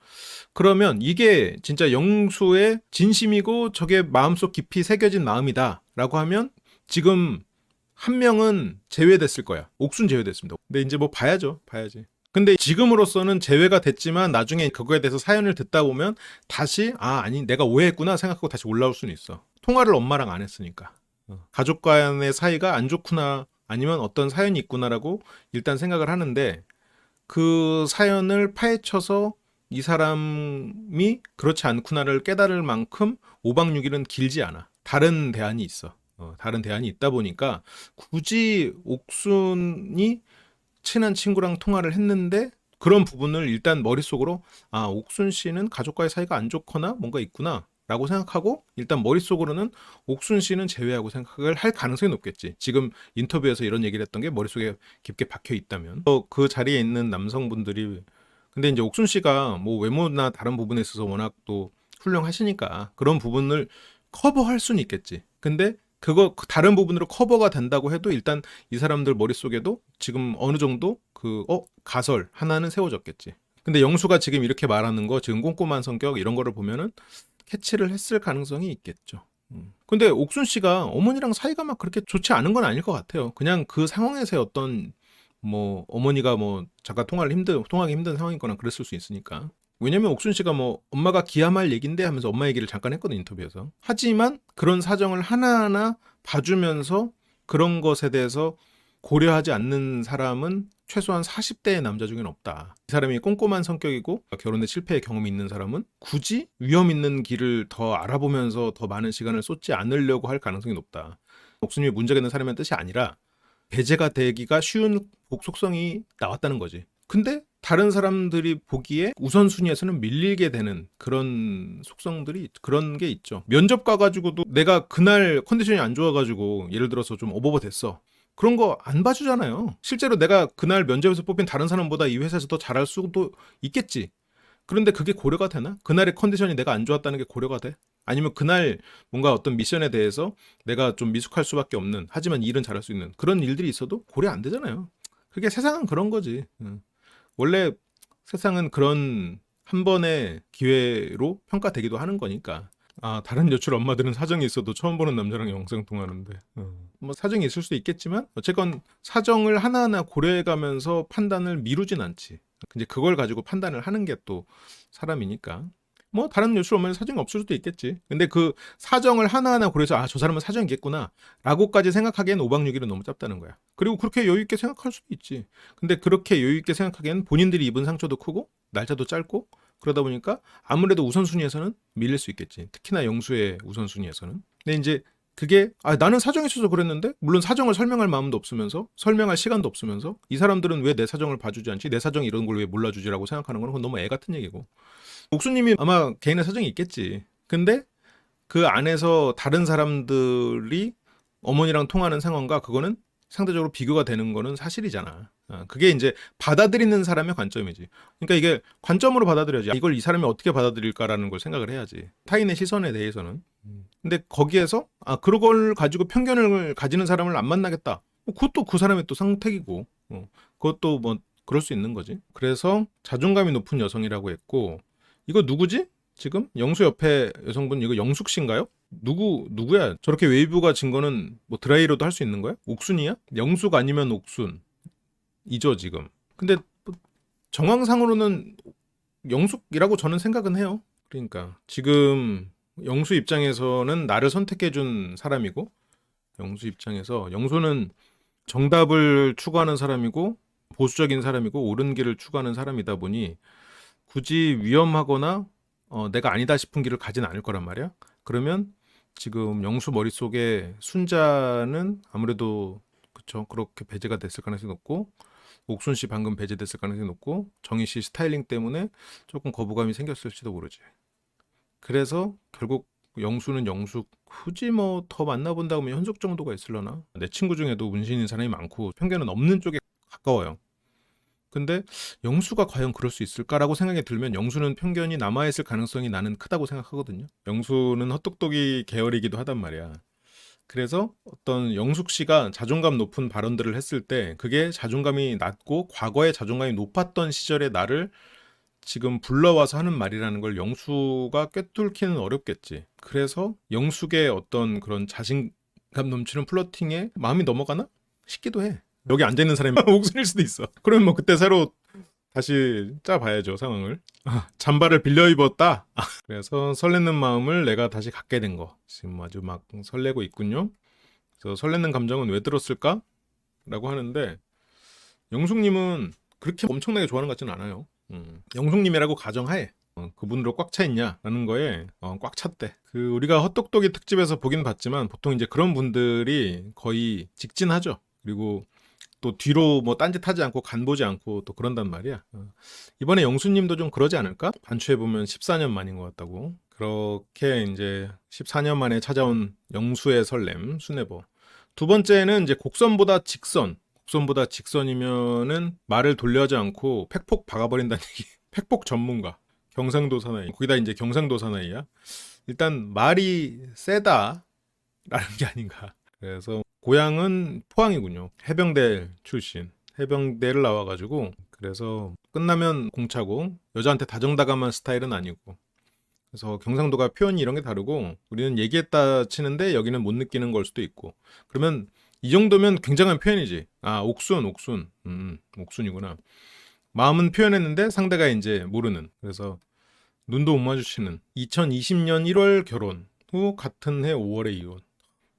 그러면 이게 진짜 영수의 진심이고 저게 마음속 깊이 새겨진 마음이다라고 하면 지금 한 명은 제외됐을 거야. 옥순 제외됐습니다. 근데 이제 뭐 봐야죠. 봐야지. 근데 지금으로서는 제외가 됐지만 나중에 그거에 대해서 사연을 듣다 보면 다시 아니 내가 오해했구나 생각하고 다시 올라올 수는 있어. 통화를 엄마랑 안 했으니까. 가족 간의 사이가 안 좋구나 아니면 어떤 사연이 있구나라고 일단 생각을 하는데, 그 사연을 파헤쳐서 이 사람이 그렇지 않구나를 깨달을 만큼 5박 6일은 길지 않아. 다른 대안이 있어. 다른 대안이 있다 보니까 굳이 옥순이 친한 친구랑 통화를 했는데 그런 부분을 일단 머릿속으로 옥순 씨는 가족과의 사이가 안 좋거나 뭔가 있구나 라고 생각하고 일단 머릿속으로는 옥순 씨는 제외하고 생각을 할 가능성이 높겠지. 지금 인터뷰에서 이런 얘기를 했던 게 머릿속에 깊게 박혀 있다면. 그 자리에 있는 남성분들이, 근데 이제 옥순 씨가 뭐 외모나 다른 부분에 있어서 워낙 또 훌륭하시니까 그런 부분을 커버할 수는 있겠지. 근데 그거 다른 부분으로 커버가 된다고 해도 일단 이 사람들 머릿속에도 지금 어느 정도 가설 하나는 세워졌겠지. 근데 영수가 지금 이렇게 말하는 거, 지금 꼼꼼한 성격 이런 거를 보면은 캐치를 했을 가능성이 있겠죠. 근데 옥순 씨가 어머니랑 사이가 막 그렇게 좋지 않은 건 아닐 것 같아요. 그냥 그 상황에서의 어떤 뭐 어머니가 뭐 잠깐 통하기 힘든 상황이거나 그랬을 수 있으니까. 왜냐면 옥순 씨가 뭐 엄마가 기함할 얘긴데 하면서 엄마 얘기를 잠깐 했거든, 인터뷰에서. 하지만 그런 사정을 하나하나 봐주면서 그런 것에 대해서 고려하지 않는 사람은 최소한 40대의 남자 중엔 없다. 이 사람이 꼼꼼한 성격이고 결혼에 실패의 경험이 있는 사람은 굳이 위험 있는 길을 더 알아보면서 더 많은 시간을 쏟지 않으려고 할 가능성이 높다. 옥순이 문제가 있는 사람의 뜻이 아니라 배제가 되기가 쉬운 속성이 나왔다는 거지. 근데 다른 사람들이 보기에 우선순위에서는 밀리게 되는 그런 속성들이, 그런 게 있죠. 면접 가가지고도 내가 그날 컨디션이 안 좋아가지고 예를 들어서 좀 오버버 됐어. 그런 거 안 봐주잖아요. 실제로 내가 그날 면접에서 뽑힌 다른 사람보다 이 회사에서 더 잘할 수도 있겠지. 그런데 그게 고려가 되나? 그날의 컨디션이 내가 안 좋았다는 게 고려가 돼? 아니면 그날 뭔가 어떤 미션에 대해서 내가 좀 미숙할 수밖에 없는, 하지만 일은 잘할 수 있는 그런 일들이 있어도 고려 안 되잖아요. 그게 세상은 그런 거지. 원래 세상은 그런 한 번의 기회로 평가되기도 하는 거니까. 다른 여출 엄마들은 사정이 있어도 처음 보는 남자랑 영상 통화하는데 뭐 사정이 있을 수도 있겠지만 어쨌건 사정을 하나하나 고려해가면서 판단을 미루진 않지. 이제 그걸 가지고 판단을 하는 게 또 사람이니까. 뭐 다른 여출 엄마는 사정이 없을 수도 있겠지. 근데 그 사정을 하나하나 고려해서 저 사람은 사정이 있겠구나 라고까지 생각하기엔 5박 6일은 너무 짧다는 거야. 그리고 그렇게 여유있게 생각할 수도 있지. 근데 그렇게 여유있게 생각하기엔 본인들이 입은 상처도 크고 날짜도 짧고 그러다 보니까 아무래도 우선순위에서는 밀릴 수 있겠지. 특히나 영수의 우선순위에서는. 근데 이제 그게 나는 사정이 있어서 그랬는데 물론 사정을 설명할 마음도 없으면서 설명할 시간도 없으면서 이 사람들은 왜 내 사정을 봐주지 않지? 내 사정이 이런 걸 왜 몰라주지라고 생각하는 건 그건 너무 애 같은 얘기고 옥수님이 아마 개인의 사정이 있겠지. 근데 그 안에서 다른 사람들이 어머니랑 통하는 상황과 그거는 상대적으로 비교가 되는 거는 사실이잖아. 그게 이제 받아들이는 사람의 관점이지. 그러니까 이게 관점으로 받아들여야지. 이걸 이 사람이 어떻게 받아들일까라는 걸 생각을 해야지. 타인의 시선에 대해서는. 근데 거기에서 그런 걸 가지고 편견을 가지는 사람을 안 만나겠다. 그것도 그 사람의 또 선택이고. 그것도 뭐 그럴 수 있는 거지. 그래서 자존감이 높은 여성이라고 했고 이거 누구지? 지금 영수 옆에 여성분 이거 영숙 씨인가요? 누구야? 저렇게 웨이브가 진 거는 뭐 드라이로도 할 수 있는 거야? 옥순이야? 영숙 아니면 옥순이죠 지금. 근데 뭐 정황상으로는 영숙이라고 저는 생각은 해요. 그러니까 지금 영수 입장에서는 나를 선택해준 사람이고 영수 입장에서 영수는 정답을 추구하는 사람이고 보수적인 사람이고 옳은 길을 추구하는 사람이다 보니 굳이 위험하거나 내가 아니다 싶은 길을 가진 않을 거란 말이야. 그러면 지금 영수 머릿속에 순자는 아무래도 그쵸 그렇게 배제가 됐을 가능성이 높고 옥순 씨 방금 배제됐을 가능성이 높고 정희 씨 스타일링 때문에 조금 거부감이 생겼을지도 모르지. 그래서 결국 영수는 영숙 굳이 뭐 더 만나본다고 하면 현숙 정도가 있으려나? 내 친구 중에도 문신인 사람이 많고 편견은 없는 쪽에 가까워요. 근데 영수가 과연 그럴 수 있을까라고 생각이 들면 영수는 편견이 남아있을 가능성이 나는 크다고 생각하거든요. 영수는 헛똑똑이 계열이기도 하단 말이야. 그래서 어떤 영숙 씨가 자존감 높은 발언들을 했을 때 그게 자존감이 낮고 과거에 자존감이 높았던 시절의 나를 지금 불러와서 하는 말이라는 걸 영수가 꿰뚫기는 어렵겠지. 그래서 영숙의 어떤 그런 자신감 넘치는 플러팅에 마음이 넘어가나 싶기도 해. 여기 앉아있는 사람이 옥순일 수도 있어. 그러면 뭐 그때 새로 다시 짜봐야죠 상황을. 잠바를 빌려 입었다. 그래서 설레는 마음을 내가 다시 갖게 된 거. 지금 아주 막 설레고 있군요. 그래서 설레는 감정은 왜 들었을까? 라고 하는데 영숙님은 그렇게 엄청나게 좋아하는 것 같지는 않아요. 영숙님이라고 가정하에 그분으로 꽉 차 있냐라는 거에 꽉 찼대. 그 우리가 헛똑똑이 특집에서 보긴 봤지만 보통 이제 그런 분들이 거의 직진하죠. 그리고 또 뒤로 뭐 딴짓하지 않고 간보지 않고 또 그런단 말이야. 이번에 영수님도 좀 그러지 않을까? 반추해보면 14년 만인 것 같다고. 그렇게 이제 14년 만에 찾아온 영수의 설렘, 수네버. 두 번째는 이제 곡선보다 직선. 곡선보다 직선이면은 말을 돌려하지 않고 팩폭 박아버린다는 얘기. 팩폭 전문가. 경상도 사나이. 거기다 이제 경상도 사나이야. 일단 말이 세다라는 게 아닌가. 그래서 고향은 포항이군요. 해병대 출신. 해병대를 나와가지고 그래서 끝나면 공차고 여자한테 다정다감한 스타일은 아니고 그래서 경상도가 표현이 이런 게 다르고 우리는 얘기했다 치는데 여기는 못 느끼는 걸 수도 있고 그러면 이 정도면 굉장한 표현이지. 옥순 옥순이구나. 마음은 표현했는데 상대가 이제 모르는. 그래서 눈도 못 마주치는. 2020년 1월 결혼 후 같은 해 5월에 이혼.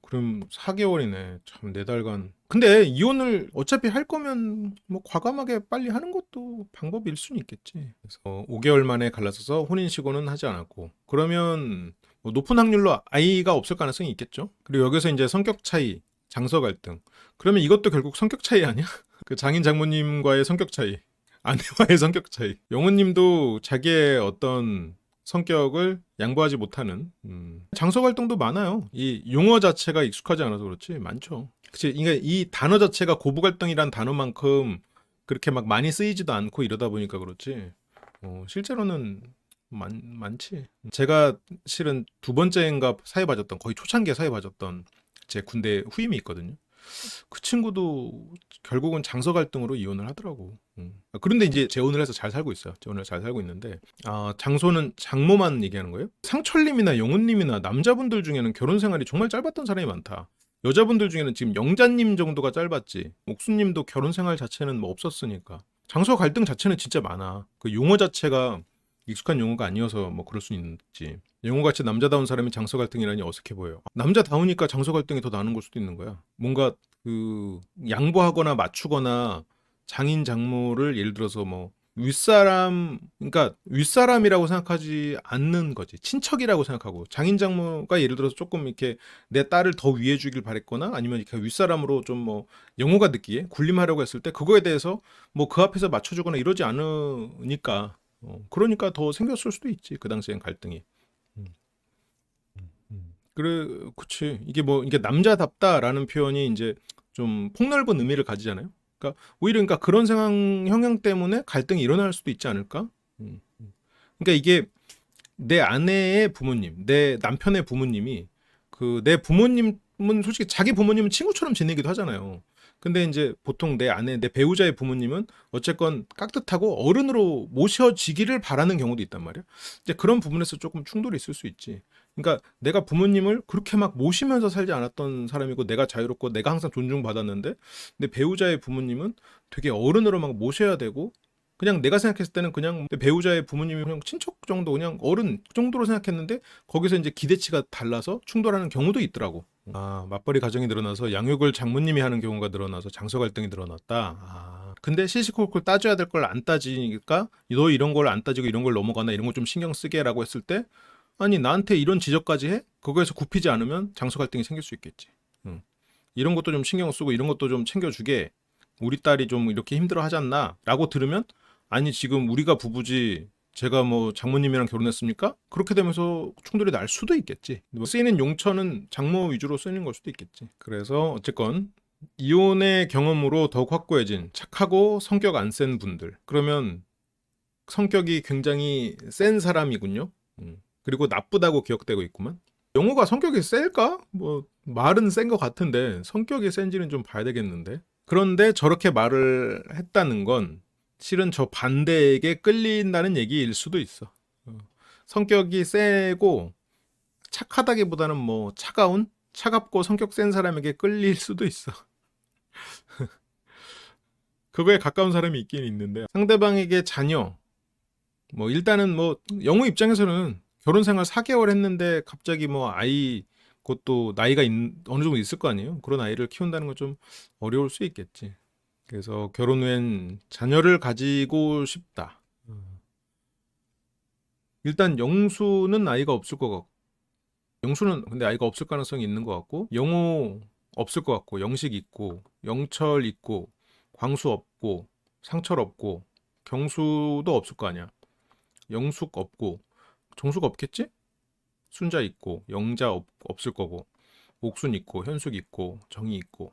그럼 4개월이네. 참 4달간. 근데 이혼을 어차피 할 거면 뭐 과감하게 빨리 하는 것도 방법일 수는 있겠지. 그래서 5개월 만에 갈라서서 혼인신고는 하지 않았고 그러면 뭐 높은 확률로 아이가 없을 가능성이 있겠죠. 그리고 여기서 이제 성격 차이, 장서 갈등. 그러면 이것도 결국 성격 차이 아니야? 그 장인 장모님과의 성격 차이, 아내와의 성격 차이. 영호님도 자기의 어떤 성격을 양보하지 못하는 장소 갈등도 많아요. 이 용어 자체가 익숙하지 않아서 그렇지 많죠. 그치? 이 단어 자체가 고부 갈등이란 단어만큼 그렇게 막 많이 쓰이지도 않고 이러다 보니까 그렇지. 실제로는 많지. 제가 실은 두 번째인가 사회 봐줬던 거의 초창기에 사회 봐줬던 제 군대 후임이 있거든요. 그 친구도 결국은 장서 갈등으로 이혼을 하더라고. 그런데 이제 재혼을 해서 잘 살고 있어요. 재혼을 잘 살고 있는데 장소는 장모만 얘기하는 거예요? 상철님이나 영훈님이나 남자분들 중에는 결혼 생활이 정말 짧았던 사람이 많다. 여자분들 중에는 지금 영자님 정도가 짧았지. 옥수님도 결혼 생활 자체는 뭐 없었으니까. 장소 갈등 자체는 진짜 많아. 그 용어 자체가 익숙한 용어가 아니어서 뭐 그럴 수 있지. 영호같이 남자다운 사람이 장서 갈등이라니 어색해 보여요. 남자다우니까 장서 갈등이 더 나는 걸 수도 있는 거야. 뭔가 그 양보하거나 맞추거나 장인 장모를 예를 들어서 뭐 윗사람, 그러니까 윗사람이라고 생각하지 않는 거지. 친척이라고 생각하고. 장인장모가 예를 들어서 조금 이렇게 내 딸을 더 위해 주길 바랬거나 아니면 이렇게 윗사람으로 좀 뭐 영호가 느끼게 군림하려고 했을 때 그거에 대해서 뭐 그 앞에서 맞춰주거나 이러지 않으니까. 그러니까 더 생겼을 수도 있지. 그 당시엔 갈등이. 음, 그래, 그치. 이게 뭐, 이게 남자답다라는 표현이 이제 좀 폭넓은 의미를 가지잖아요. 그러니까 오히려 그러니까 그런 상황 형형 때문에 갈등이 일어날 수도 있지 않을까? 그러니까 이게 내 아내의 부모님, 내 남편의 부모님이 그 내 부모님은 솔직히 자기 부모님은 친구처럼 지내기도 하잖아요. 근데 이제 보통 내 아내, 내 배우자의 부모님은 어쨌건 깍듯하고 어른으로 모셔지기를 바라는 경우도 있단 말이야. 이제 그런 부분에서 조금 충돌이 있을 수 있지. 그러니까 내가 부모님을 그렇게 막 모시면서 살지 않았던 사람이고 내가 자유롭고 내가 항상 존중받았는데 내 배우자의 부모님은 되게 어른으로 막 모셔야 되고 그냥 내가 생각했을 때는 그냥 내 배우자의 부모님이 그냥 친척 정도 그냥 어른 그 정도로 생각했는데 거기서 이제 기대치가 달라서 충돌하는 경우도 있더라고. 아, 맞벌이 가정이 늘어나서 양육을 장모님이 하는 경우가 늘어나서 장소 갈등이 늘어났다. 아, 근데 시시콜콜 따져야 될 걸 안 따지니까 너 이런 걸 안 따지고 이런 걸 넘어가나 이런 거 좀 신경 쓰게라고 했을 때 아니 나한테 이런 지적까지 해? 그거에서 굽히지 않으면 장소 갈등이 생길 수 있겠지. 응. 이런 것도 좀 신경 쓰고 이런 것도 좀 챙겨주게 우리 딸이 좀 이렇게 힘들어 하지 않나? 라고 들으면 아니 지금 우리가 부부지 제가 뭐 장모님이랑 결혼했습니까? 그렇게 되면서 충돌이 날 수도 있겠지. 뭐 쓰이는 용처는 장모 위주로 쓰이는 걸 수도 있겠지. 그래서 어쨌건 이혼의 경험으로 더욱 확고해진 착하고 성격 안 센 분들. 그러면 성격이 굉장히 센 사람이군요. 그리고 나쁘다고 기억되고 있구만. 영호가 성격이 셀까? 뭐 말은 센 것 같은데 성격이 센지는 좀 봐야 되겠는데. 그런데 저렇게 말을 했다는 건 실은 저 반대에게 끌린다는 얘기일 수도 있어. 성격이 세고 착하다기보다는 뭐 차가운? 차갑고 성격 센 사람에게 끌릴 수도 있어. 그거에 가까운 사람이 있긴 있는데 상대방에게 자녀 뭐 일단은 뭐 영우 입장에서는 결혼 생활 4개월 했는데 갑자기 뭐 아이 그것도 나이가 어느 정도 있을 거 아니에요. 그런 아이를 키운다는 건 좀 어려울 수 있겠지. 그래서 결혼 후엔 자녀를 가지고 싶다. 일단 영수는 아이가 없을 것 같고 영수는 근데 아이가 없을 가능성이 있는 것 같고 영호 없을 것 같고 영식 있고 영철 있고 광수 없고 상철 없고 경수도 없을 거 아니야. 영숙 없고 정숙 없겠지? 순자 있고 영자 없을 거고 옥순 있고 현숙 있고 정이 있고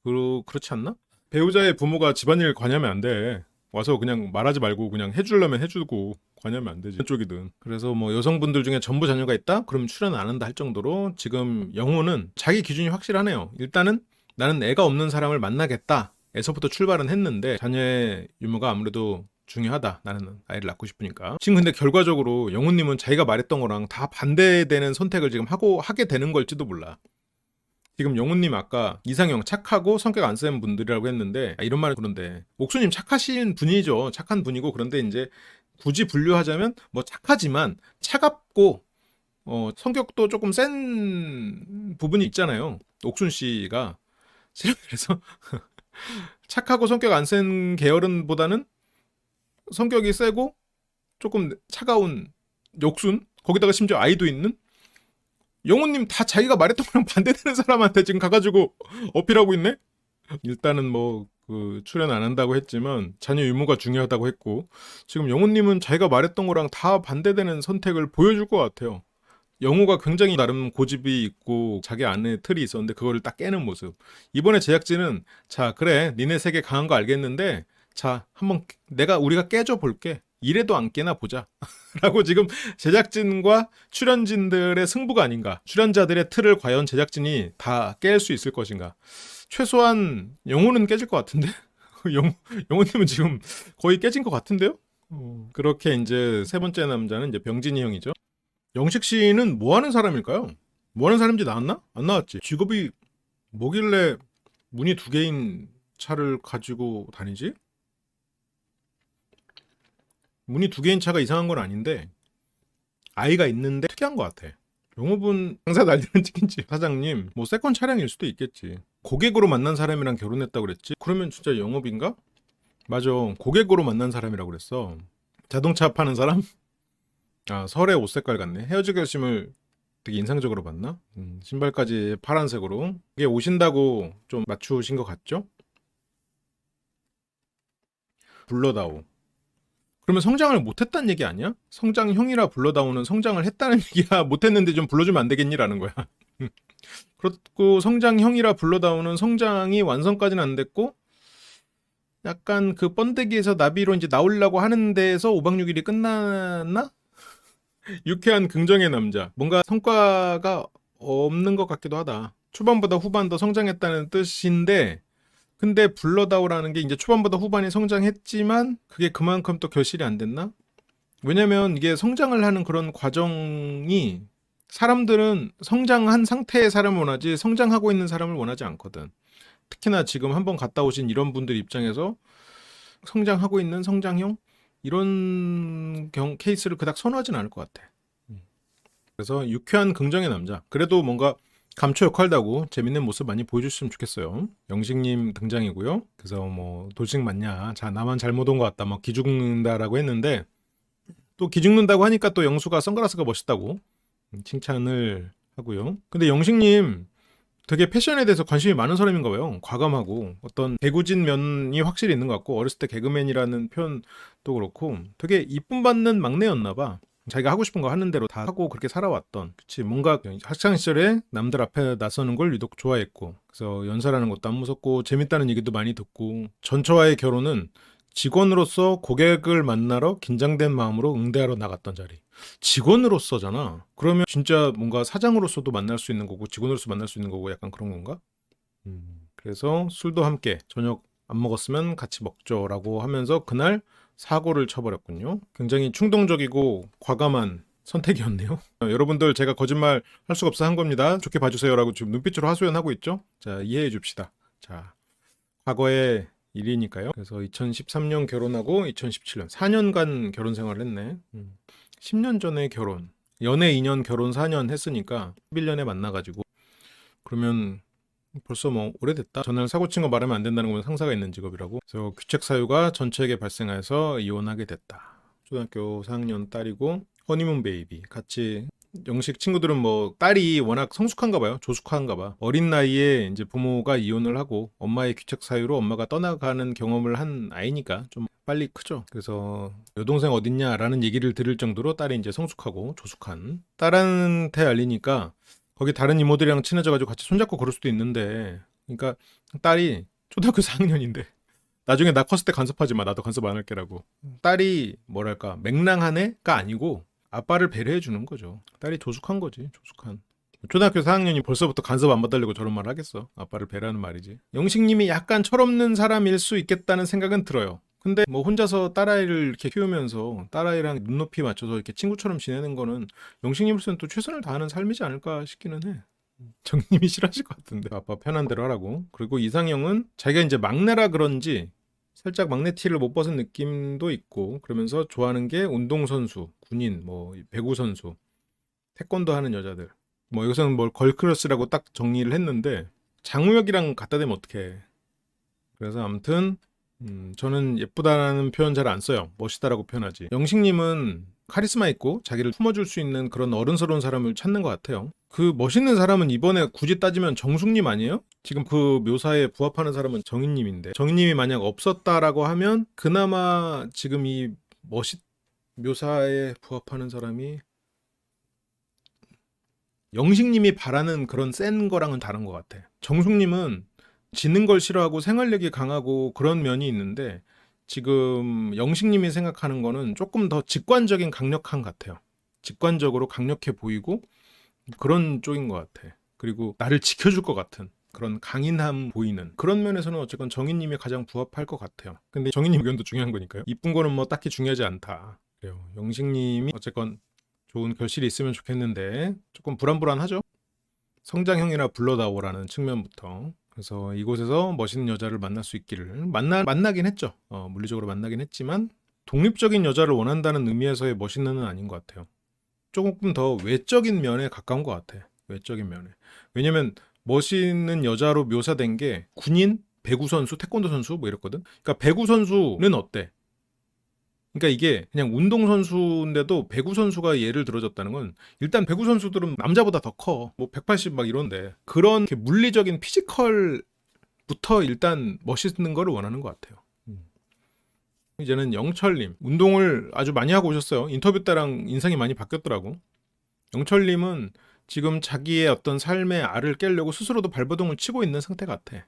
그렇지 않나? 배우자의 부모가 집안일 관여하면 안 돼. 와서 그냥 말하지 말고 그냥 해주려면 해주고 관여하면 안 되지. 어느 쪽이든. 그래서 뭐 여성분들 중에 전부 자녀가 있다? 그럼 출연 안 한다 할 정도로 지금 영호는 자기 기준이 확실하네요. 일단은 나는 애가 없는 사람을 만나겠다. 에서부터 출발은 했는데 자녀의 유무가 아무래도 중요하다. 나는 아이를 낳고 싶으니까. 지금 근데 결과적으로 영호님은 자기가 말했던 거랑 다 반대되는 선택을 지금 하게 되는 걸지도 몰라. 지금 영훈님 아까 이상형 착하고 성격 안 센 분들이라고 했는데 이런 말은 그런데 옥수님 착하신 분이죠. 착한 분이고 그런데 이제 굳이 분류하자면 뭐 착하지만 차갑고 성격도 조금 센 부분이 있잖아요. 옥순 씨가 그래서 착하고 성격 안 센 계열은보다는 성격이 세고 조금 차가운 옥순 거기다가 심지어 아이도 있는 영호님 다 자기가 말했던 거랑 반대되는 사람한테 지금 가가지고 어필하고 있네? 일단은 뭐 그 출연 안 한다고 했지만 자녀 유무가 중요하다고 했고 지금 영호님은 자기가 말했던 거랑 다 반대되는 선택을 보여줄 것 같아요. 영호가 굉장히 나름 고집이 있고 자기 안에 틀이 있었는데 그거를 딱 깨는 모습. 이번에 제작진은 자 그래 니네 세계 강한 거 알겠는데 자 한번 우리가 깨줘 볼게. 이래도 안 깨나 보자. 라고 지금 제작진과 출연진들의 승부가 아닌가. 출연자들의 틀을 과연 제작진이 다 깰 수 있을 것인가. 최소한 영호는 깨질 것 같은데? 영호님은 지금 거의 깨진 것 같은데요? 그렇게 이제 세 번째 남자는 이제 병진이 형이죠. 영식 씨는 뭐 하는 사람일까요? 뭐 하는 사람인지 나왔나? 안 나왔지. 직업이 뭐길래 문이 두 개인 차를 가지고 다니지? 문이 두 개인 차가 이상한 건 아닌데 아이가 있는데 특이한 것 같아. 영업은 장사 날리는 치킨집 사장님 뭐 세컨 차량일 수도 있겠지. 고객으로 만난 사람이랑 결혼했다고 그랬지? 그러면 진짜 영업인가? 맞아. 고객으로 만난 사람이라고 그랬어. 자동차 파는 사람? 아, 설의 옷 색깔 같네. 헤어질 결심을 되게 인상적으로 봤나? 신발까지 파란색으로. 이게 오신다고 좀 맞추신 것 같죠? 불러다오. 그러면 성장을 못했다는 얘기 아니야? 성장형이라 불러다오는 성장을 했다는 얘기야. 못했는데 좀 불러주면 안 되겠니라는 거야. 그렇고 성장형이라 불러다오는 성장이 완성까지는 안 됐고 약간 그 번데기에서 나비로 이제 나오려고 하는 데에서 5박 6일이 끝났나? 유쾌한 긍정의 남자. 뭔가 성과가 없는 것 같기도 하다. 초반보다 후반 더 성장했다는 뜻인데 근데 불러다오라는 게 이제 초반보다 후반이 성장했지만 그게 그만큼 또 결실이 안 됐나? 왜냐면 이게 성장을 하는 그런 과정이 사람들은 성장한 상태의 사람을 원하지 성장하고 있는 사람을 원하지 않거든. 특히나 지금 한번 갔다 오신 이런 분들 입장에서 성장하고 있는 성장형 이런 케이스를 그닥 선호하진 않을 것 같아. 그래서 유쾌한 긍정의 남자. 그래도 뭔가 감초 역할다고 재밌는 모습 많이 보여주셨으면 좋겠어요. 영식님 등장이고요. 그래서 뭐 돌싱 맞냐, 자 나만 잘못 온 것 같다, 막 기죽는다라고 했는데 또 기죽는다고 하니까 또 영수가 선글라스가 멋있다고 칭찬을 하고요. 근데 영식님 되게 패션에 대해서 관심이 많은 사람인가 봐요. 과감하고 어떤 개구진 면이 확실히 있는 것 같고 어렸을 때 개그맨이라는 표현도 그렇고 되게 이쁨 받는 막내였나 봐. 자기가 하고 싶은 거 하는 대로 다 하고 그렇게 살아왔던 그치 뭔가 학창 시절에 남들 앞에 나서는 걸 유독 좋아했고 그래서 연설하는 것도 안 무섭고 재밌다는 얘기도 많이 듣고 전처와의 결혼은 직원으로서 고객을 만나러 긴장된 마음으로 응대하러 나갔던 자리. 직원으로서잖아. 그러면 진짜 뭔가 사장으로서도 만날 수 있는 거고 직원으로서 만날 수 있는 거고 약간 그런 건가? 그래서 술도 함께 저녁 안 먹었으면 같이 먹죠라고 하면서 그날 사고를 쳐버렸군요. 굉장히 충동적이고 과감한 선택이었네요. 여러분들 제가 거짓말 할 수가 없어 한 겁니다. 좋게 봐주세요라고 지금 눈빛으로 하소연하고 있죠. 자 이해해 줍시다. 자 과거의 일이니까요. 그래서 2013년 결혼하고 2017년 4년간 결혼 생활을 했네. 10년 전에 결혼. 연애 2년 결혼 4년 했으니까 11년에 만나가지고 그러면 벌써 뭐 오래됐다. 전날 사고 친 거 말하면 안 된다는 건 상사가 있는 직업이라고. 그래서 귀책 사유가 전처에게 발생하여서 이혼하게 됐다. 초등학교 4학년 딸이고 허니문 베이비 같이 영식 친구들은 뭐 딸이 워낙 성숙한가 봐요. 조숙한가 봐. 어린 나이에 이제 부모가 이혼을 하고 엄마의 귀책 사유로 엄마가 떠나가는 경험을 한 아이니까 좀 빨리 크죠. 그래서 여동생 어딨냐라는 얘기를 들을 정도로 딸이 이제 성숙하고 조숙한 딸한테 알리니까 거기 다른 이모들이랑 친해져가지고 같이 손잡고 그럴 수도 있는데 그러니까 딸이 초등학교 4학년인데 나중에 나 컸을 때 간섭하지 마. 나도 간섭 안 할게라고. 딸이 뭐랄까 맹랑한 애가 아니고 아빠를 배려해 주는 거죠. 딸이 조숙한 거지. 조숙한. 초등학교 4학년이 벌써부터 간섭 안 받으려고 저런 말을 하겠어. 아빠를 배려하는 말이지. 영식님이 약간 철없는 사람일 수 있겠다는 생각은 들어요. 근데 뭐 혼자서 딸아이를 이렇게 키우면서 딸아이랑 눈높이 맞춰서 이렇게 친구처럼 지내는 거는 영식님으로서는 또 최선을 다하는 삶이지 않을까 싶기는 해. 정님이 싫어하실 것 같은데 아빠 편한 대로 하라고. 그리고 이상형은 자기가 이제 막내라 그런지 살짝 막내 티를 못 벗은 느낌도 있고 그러면서 좋아하는 게 운동선수, 군인, 뭐 배구선수, 태권도 하는 여자들. 뭐 여기서는 뭘 걸크러스라고 딱 정리를 했는데 장우혁이랑 갖다 대면 어떡해. 그래서 아무튼 저는 예쁘다라는 표현 잘 안 써요. 멋있다라고 표현하지. 영식님은 카리스마 있고 자기를 품어줄 수 있는 그런 어른스러운 사람을 찾는 것 같아요. 그 멋있는 사람은 이번에 굳이 따지면 정숙님 아니에요? 지금 그 묘사에 부합하는 사람은 정인님인데 정인님이 만약 없었다라고 하면 그나마 지금 이 묘사에 부합하는 사람이 영식님이 바라는 그런 센 거랑은 다른 것 같아. 정숙님은 지는 걸 싫어하고 생활력이 강하고 그런 면이 있는데 지금 영식님이 생각하는 거는 조금 더 직관적인 강력한 같아요. 직관적으로 강력해 보이고 그런 쪽인 것 같아. 그리고 나를 지켜줄 것 같은 그런 강인함 보이는 그런 면에서는 어쨌건 정인님이 가장 부합할 것 같아요. 근데 정인님 의견도 중요한 거니까요. 이쁜 거는 뭐 딱히 중요하지 않다. 그래요. 영식님이 어쨌건 좋은 결실이 있으면 좋겠는데 조금 불안불안하죠. 성장형이라 불러다오라는 측면부터. 그래서 이곳에서 멋있는 여자를 만날 수 있기를 만나긴 했죠. 물리적으로 만나긴 했지만 독립적인 여자를 원한다는 의미에서의 멋있는은 아닌 것 같아요. 조금 더 외적인 면에 가까운 것 같아. 외적인 면에. 왜냐면 멋있는 여자로 묘사된 게 군인, 배구 선수, 태권도 선수 뭐 이랬거든. 그러니까 배구 선수는 어때? 그러니까 이게 그냥 운동 선수인데도 배구 선수가 예를 들어졌다는 건 일단 배구 선수들은 남자보다 더 커. 뭐 180 막 이런데 그런 이렇게 물리적인 피지컬부터 일단 멋있는 거를 원하는 것 같아요. 이제는 영철님 운동을 아주 많이 하고 오셨어요. 인터뷰 때랑 인상이 많이 바뀌었더라고. 영철님은 지금 자기의 어떤 삶의 알을 깨려고 스스로도 발버둥을 치고 있는 상태 같아.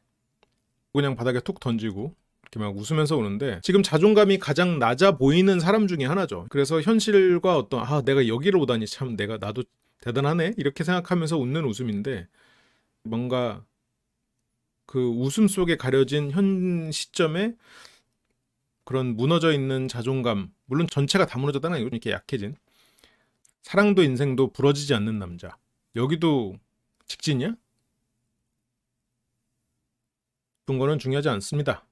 그냥 바닥에 툭 던지고 이렇게 막 웃으면서 오는데 지금 자존감이 가장 낮아 보이는 사람 중에 하나죠. 그래서 현실과 어떤 내가 여기를 오다니 참 나도 대단하네 이렇게 생각하면서 웃는 웃음인데 뭔가 그 웃음 속에 가려진 현 시점에 그런 무너져 있는 자존감, 물론 전체가 다 무너졌다는 아니고 이렇게 약해진 사랑도 인생도 부러지지 않는 남자. 여기도 직진이야? 그런 거는 중요하지 않습니다.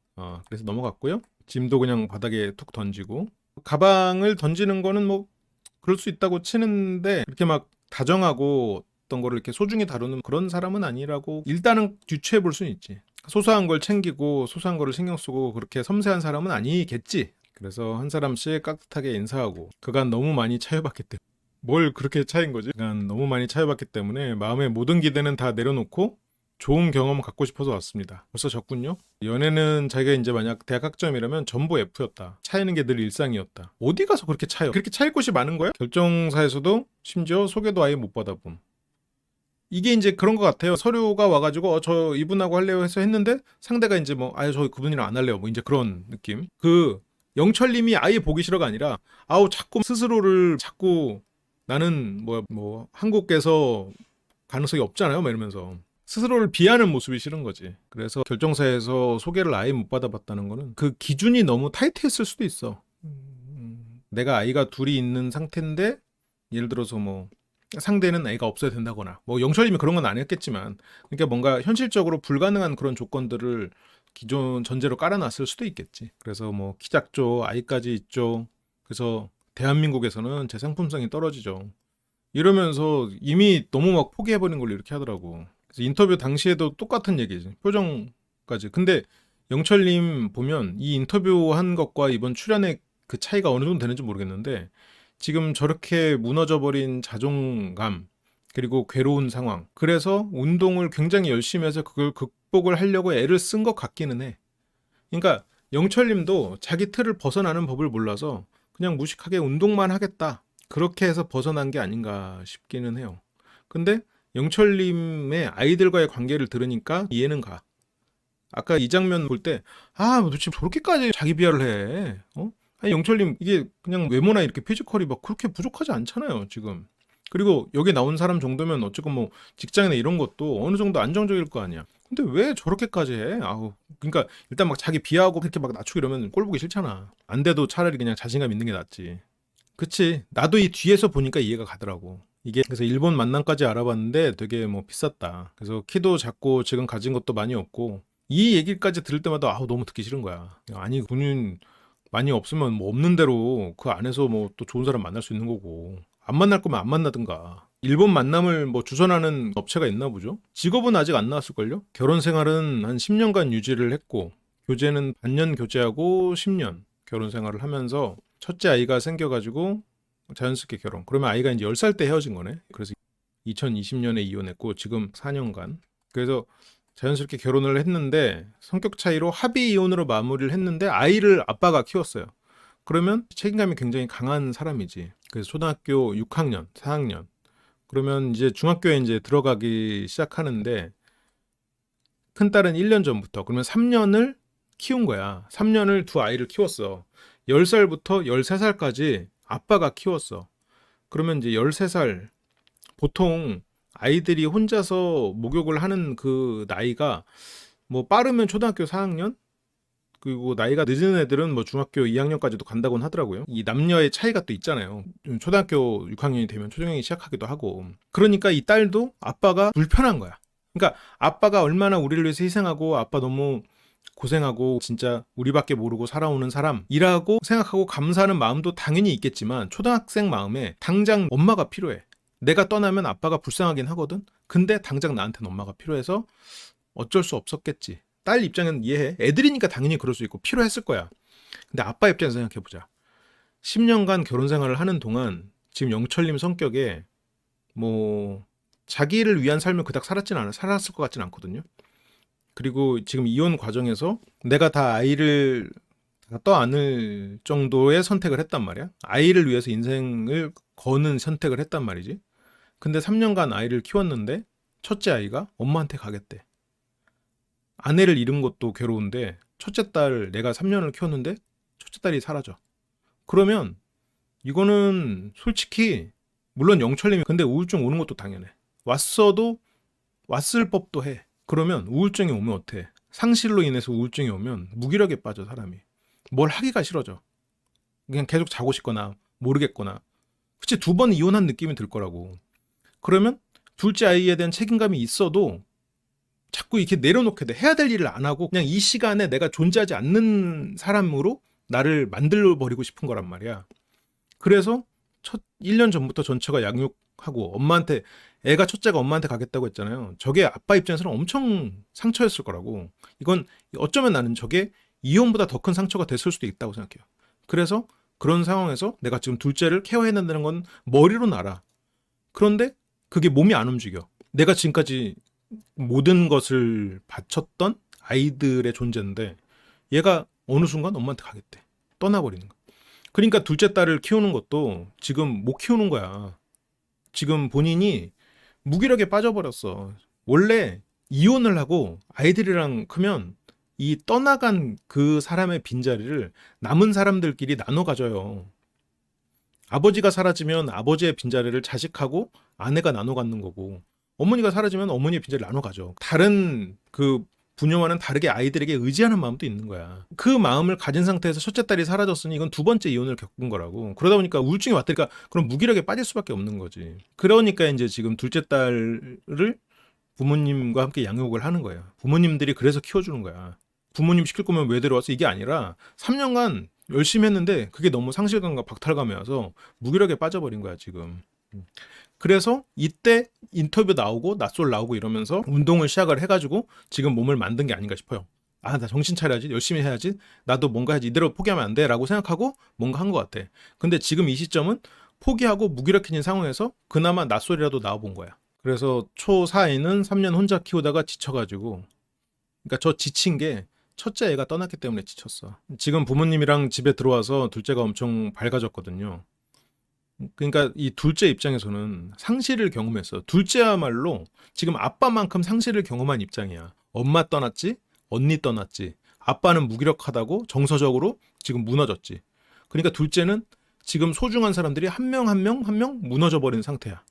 그래서 넘어갔고요. 짐도 그냥 바닥에 툭 던지고 가방을 던지는 거는 뭐 그럴 수 있다고 치는데 그렇게 막 다정하고 어떤 거를 이렇게 소중히 다루는 그런 사람은 아니라고 일단은 유추해 볼 수는 있지. 소소한 걸 챙기고 소소한 거를 신경 쓰고 그렇게 섬세한 사람은 아니겠지. 그래서 한 사람씩 깍듯하게 인사하고 그간 너무 많이 차여봤기 때문에 뭘 그렇게 차인 거지? 그간 너무 많이 차여봤기 때문에 마음의 모든 기대는 다 내려놓고 좋은 경험 갖고 싶어서 왔습니다. 벌써 졌군요. 연애는 자기가 이제 만약 대학 학점이라면 전부 F였다. 차이는 게 늘 일상이었다. 어디 가서 그렇게 차요? 그렇게 차일 곳이 많은 거야? 결정사에서도 심지어 소개도 아예 못 받아봄. 이게 이제 그런 것 같아요. 서류가 와가지고 저 이분하고 할래요 해서 했는데 상대가 이제 뭐 저 그분이랑 안 할래요 뭐 이제 그런 느낌. 그 영철님이 아예 보기 싫어가 아니라 자꾸 스스로를 자꾸 나는 뭐 한국에서 가능성이 없잖아요 막 이러면서 스스로를 비하는 모습이 싫은 거지. 그래서 결정사에서 소개를 아예 못 받아봤다는 거는 그 기준이 너무 타이트했을 수도 있어. 내가 아이가 둘이 있는 상태인데 예를 들어서 뭐 상대는 애가 없어야 된다거나 뭐 영철님이 그런 건 아니었겠지만 그러니까 뭔가 현실적으로 불가능한 그런 조건들을 기존 전제로 깔아놨을 수도 있겠지. 그래서 뭐 키 작죠, 아이까지 있죠. 그래서 대한민국에서는 제 상품성이 떨어지죠. 이러면서 이미 너무 막 포기해버린 걸 이렇게 하더라고. 그래서 인터뷰 당시에도 똑같은 얘기지. 표정까지. 근데 영철님 보면 이 인터뷰한 것과 이번 출연의 그 차이가 어느 정도 되는지 모르겠는데 지금 저렇게 무너져버린 자존감 그리고 괴로운 상황 그래서 운동을 굉장히 열심히 해서 그걸 극복을 하려고 애를 쓴 것 같기는 해. 그러니까 영철님도 자기 틀을 벗어나는 법을 몰라서 그냥 무식하게 운동만 하겠다 그렇게 해서 벗어난 게 아닌가 싶기는 해요. 근데 영철님의 아이들과의 관계를 들으니까 이해는 가. 아까 이 장면 볼 때 도대체 저렇게까지 자기 비하를 해? 아니 영철님 이게 그냥 외모나 이렇게 피지컬이 막 그렇게 부족하지 않잖아요 지금. 그리고 여기 나온 사람 정도면 어쨌건 뭐 직장이나 이런 것도 어느 정도 안정적일 거 아니야. 근데 왜 저렇게까지 해? 그러니까 일단 막 자기 비하하고 그렇게 막 낮추고 이러면 꼴 보기 싫잖아. 안 돼도 차라리 그냥 자신감 있는 게 낫지. 그치. 나도 이 뒤에서 보니까 이해가 가더라고. 이게 그래서 일본 만남까지 알아봤는데 되게 뭐 비쌌다. 그래서 키도 작고 지금 가진 것도 많이 없고 이 얘기까지 들을 때마다 너무 듣기 싫은 거야. 아니 군인 많이 없으면 뭐 없는 대로 그 안에서 뭐 또 좋은 사람 만날 수 있는 거고 안 만날 거면 안 만나든가. 일본 만남을 뭐 주선하는 업체가 있나 보죠. 직업은 아직 안 나왔을걸요. 결혼 생활은 한 10년간 유지를 했고 교제는 반년 교제하고 10년 결혼 생활을 하면서 첫째 아이가 생겨가지고 자연스럽게 결혼. 그러면 아이가 이제 10살 때 헤어진 거네. 그래서 2020년에 이혼했고 지금 4년간. 그래서 자연스럽게 결혼을 했는데 성격 차이로 합의 이혼으로 마무리를 했는데 아이를 아빠가 키웠어요. 그러면 책임감이 굉장히 강한 사람이지. 그래서 초등학교 6학년, 4학년. 그러면 이제 중학교에 이제 들어가기 시작하는데 큰딸은 1년 전부터 그러면 3년을 키운 거야. 3년을 두 아이를 키웠어. 10살부터 13살까지 아빠가 키웠어. 그러면 이제 13살 보통 아이들이 혼자서 목욕을 하는 그 나이가 뭐 빠르면 초등학교 4학년 그리고 나이가 늦은 애들은 뭐 중학교 2학년까지도 간다고는 하더라고요. 이 남녀의 차이가 또 있잖아요. 초등학교 6학년이 되면 초중형이 시작하기도 하고. 그러니까 이 딸도 아빠가 불편한 거야. 그러니까 아빠가 얼마나 우리를 위해서 희생하고 아빠 너무 고생하고 진짜 우리밖에 모르고 살아오는 사람이라고 생각하고 감사하는 마음도 당연히 있겠지만 초등학생 마음에 당장 엄마가 필요해. 내가 떠나면 아빠가 불쌍하긴 하거든. 근데 당장 나한테는 엄마가 필요해서 어쩔 수 없었겠지. 딸 입장은 이해해. 애들이니까 당연히 그럴 수 있고 필요했을 거야. 근데 아빠 입장에서 생각해보자. 10년간 결혼 생활을 하는 동안 지금 영철님 성격에 뭐 자기를 위한 삶을 그닥 살았을 것 같진 않거든요. 그리고 지금 이혼 과정에서 내가 다 아이를 다 떠안을 정도의 선택을 했단 말이야. 아이를 위해서 인생을 거는 선택을 했단 말이지. 근데 3년간 아이를 키웠는데 첫째 아이가 엄마한테 가겠대. 아내를 잃은 것도 괴로운데 첫째 딸 내가 3년을 키웠는데 첫째 딸이 사라져. 그러면 이거는 솔직히 물론 영철님이 근데 우울증 오는 것도 당연해. 왔어도 왔을 법도 해. 그러면 우울증이 오면 어때? 상실로 인해서 우울증이 오면 무기력에 빠져 사람이. 뭘 하기가 싫어져. 그냥 계속 자고 싶거나 모르겠거나. 그치 두 번 이혼한 느낌이 들 거라고. 그러면 둘째 아이에 대한 책임감이 있어도 자꾸 이렇게 내려놓게 돼. 해야 될 일을 안 하고 그냥 이 시간에 내가 존재하지 않는 사람으로 나를 만들어버리고 싶은 거란 말이야. 그래서 첫 1년 전부터 전처가 양육하고 엄마한테 애가 첫째가 엄마한테 가겠다고 했잖아요. 저게 아빠 입장에서는 엄청 상처였을 거라고. 이건 어쩌면 나는 저게 이혼보다 더 큰 상처가 됐을 수도 있다고 생각해요. 그래서 그런 상황에서 내가 지금 둘째를 케어해야 된다는 건 머리로는 알아. 그런데 그게 몸이 안 움직여. 내가 지금까지 모든 것을 바쳤던 아이들의 존재인데 얘가 어느 순간 엄마한테 가겠대. 떠나버리는 거야. 그러니까 둘째 딸을 키우는 것도 지금 못 키우는 거야. 지금 본인이 무기력에 빠져버렸어. 원래 이혼을 하고 아이들이랑 크면 이 떠나간 그 사람의 빈자리를 남은 사람들끼리 나눠 가져요. 아버지가 사라지면 아버지의 빈자리를 자식하고 아내가 나눠 갖는 거고 어머니가 사라지면 어머니의 빈자리를 나눠 가져. 다른 그 부녀와는 다르게 아이들에게 의지하는 마음도 있는 거야. 그 마음을 가진 상태에서 첫째 딸이 사라졌으니 이건 두 번째 이혼을 겪은 거라고. 그러다 보니까 우울증이 왔다니까 그럼 무기력에 빠질 수밖에 없는 거지. 그러니까 이제 지금 둘째 딸을 부모님과 함께 양육을 하는 거예요. 부모님들이 그래서 키워주는 거야. 부모님 시킬 거면 왜 데려와서 이게 아니라 3년간 열심히 했는데 그게 너무 상실감과 박탈감이 와서 무기력에 빠져버린 거야 지금. 그래서 이때 인터뷰 나오고 낯설 나오고 이러면서 운동을 시작을 해가지고 지금 몸을 만든 게 아닌가 싶어요. 아, 나 정신 차려야지. 열심히 해야지. 나도 뭔가 해야지. 이대로 포기하면 안 돼. 라고 생각하고 뭔가 한 것 같아. 근데 지금 이 시점은 포기하고 무기력해진 상황에서 그나마 낯설이라도 나와본 거야. 그래서 초4에는 3년 혼자 키우다가 지쳐가지고 그러니까 저 지친 게 첫째 애가 떠났기 때문에 지쳤어. 지금 부모님이랑 집에 들어와서 둘째가 엄청 밝아졌거든요. 그러니까 이 둘째 입장에서는 상실을 경험했어. 둘째야말로 지금 아빠만큼 상실을 경험한 입장이야. 엄마 떠났지, 언니 떠났지. 아빠는 무기력하다고 정서적으로 지금 무너졌지. 그러니까 둘째는 지금 소중한 사람들이 한 명 한 명 한 명 무너져 버린 상태야.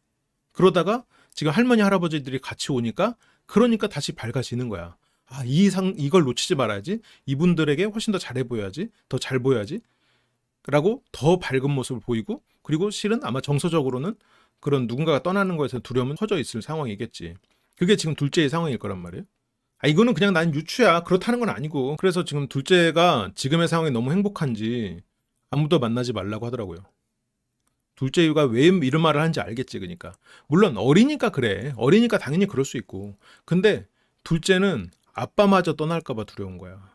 그러다가 지금 할머니 할아버지들이 같이 오니까 그러니까 다시 밝아지는 거야. 아, 이걸 놓치지 말아야지. 이분들에게 훨씬 더 잘해 보여야지. 더 잘 보여야지. 라고 더 밝은 모습을 보이고 그리고 실은 아마 정서적으로는 그런 누군가가 떠나는 거에서 두려움은 커져 있을 상황이겠지. 그게 지금 둘째의 상황일 거란 말이에요. 아, 이거는 그냥 난 유추야. 그렇다는 건 아니고. 그래서 지금 둘째가 지금의 상황이 너무 행복한지 아무도 만나지 말라고 하더라고요. 둘째가 왜 이런 말을 하는지 알겠지, 그러니까. 물론 어리니까 그래. 어리니까 당연히 그럴 수 있고. 근데 둘째는 아빠마저 떠날까봐 두려운 거야.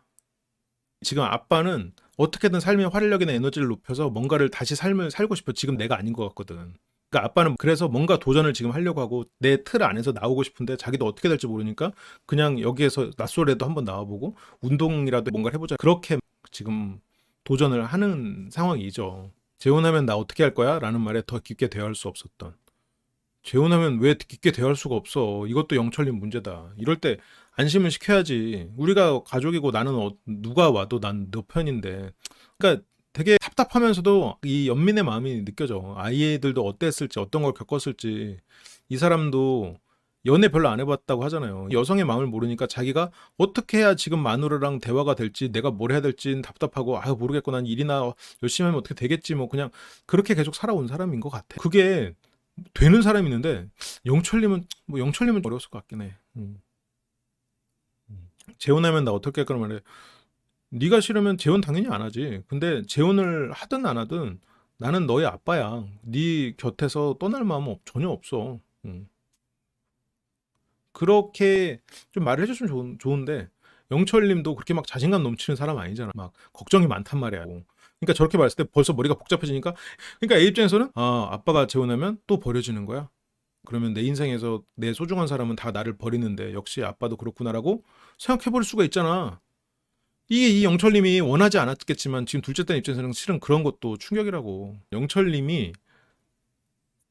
지금 아빠는 어떻게든 삶의 활력이나 에너지를 높여서 뭔가를 다시 삶을 살고 싶어. 지금 내가 아닌 것 같거든. 그러니까 아빠는 그래서 뭔가 도전을 지금 하려고 하고 내 틀 안에서 나오고 싶은데 자기도 어떻게 될지 모르니까 그냥 여기에서 낯설에도 한번 나와보고 운동이라도 뭔가 해보자. 그렇게 지금 도전을 하는 상황이죠. 재혼하면 나 어떻게 할 거야? 라는 말에 더 깊게 대화할 수 없었던. 재혼하면 왜 깊게 대화할 수가 없어? 이것도 영철님 문제다. 이럴 때 안심을 시켜야지. 우리가 가족이고 나는 누가 와도 난 너 편인데. 그러니까 되게 답답하면서도 이 연민의 마음이 느껴져. 아이들도 어땠을지, 어떤 걸 겪었을지. 이 사람도 연애 별로 안 해봤다고 하잖아요. 여성의 마음을 모르니까 자기가 어떻게 해야 지금 마누라랑 대화가 될지, 내가 뭘 해야 될지 답답하고, 아유, 모르겠고, 난 일이나 열심히 하면 어떻게 되겠지, 뭐, 그냥 그렇게 계속 살아온 사람인 것 같아. 그게 되는 사람이 있는데, 영철님은 어려웠을 것 같긴 해. 재혼하면 나 어떻게 할 거란 말이야. 네가 싫으면 재혼 당연히 안 하지. 근데 재혼을 하든 안 하든 나는 너의 아빠야. 네 곁에서 떠날 마음은 전혀 없어. 그렇게 좀 말을 해줬으면 좋은데 영철님도 그렇게 막 자신감 넘치는 사람 아니잖아. 막 걱정이 많단 말이야. 그러니까 저렇게 말했을 때 벌써 머리가 복잡해지니까, 그러니까 A 입장에서는 아빠가 재혼하면 또 버려지는 거야. 그러면 내 인생에서 내 소중한 사람은 다 나를 버리는데 역시 아빠도 그렇구나라고 생각해버릴 수가 있잖아. 이게 이 영철님이 원하지 않았겠지만 지금 둘째 딸 입장에서는 실은 그런 것도 충격이라고. 영철님이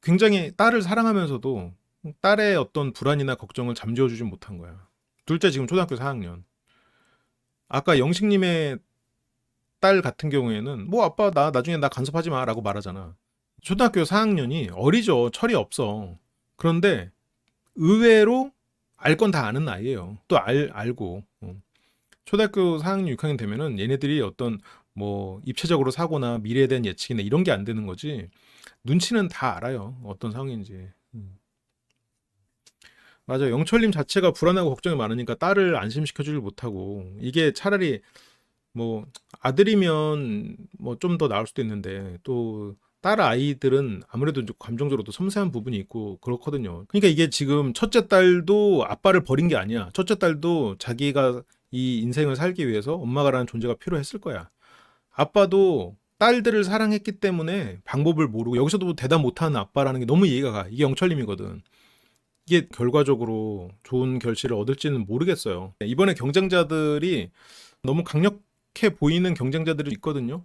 굉장히 딸을 사랑하면서도 딸의 어떤 불안이나 걱정을 잠재워주지 못한 거야. 둘째 지금 초등학교 4학년. 아까 영식님의 딸 같은 경우에는 뭐 아빠 나 나중에 나 간섭하지 마라고 말하잖아. 초등학교 4학년이 어리죠. 철이 없어. 그런데 의외로 알 건 다 아는 나이예요. 또 알고. 초등학교 4학년, 6학년 되면은 얘네들이 어떤 뭐 입체적으로 사고나 미래에 대한 예측이나 이런 게 안 되는 거지. 눈치는 다 알아요. 어떤 상황인지. 맞아. 영철님 자체가 불안하고 걱정이 많으니까 딸을 안심시켜주질 못하고, 이게 차라리 뭐 아들이면 뭐 좀 더 나을 수도 있는데, 또 딸 아이들은 아무래도 좀 감정적으로도 섬세한 부분이 있고 그렇거든요. 그러니까 이게 지금 첫째 딸도 아빠를 버린 게 아니야. 첫째 딸도 자기가 이 인생을 살기 위해서 엄마가라는 존재가 필요했을 거야. 아빠도 딸들을 사랑했기 때문에 방법을 모르고, 여기서도 대답 못하는 아빠라는 게 너무 이해가 가. 이게 영철님이거든. 이게 결과적으로 좋은 결실을 얻을지는 모르겠어요. 이번에 경쟁자들이 너무 강력해 보이는 경쟁자들이 있거든요.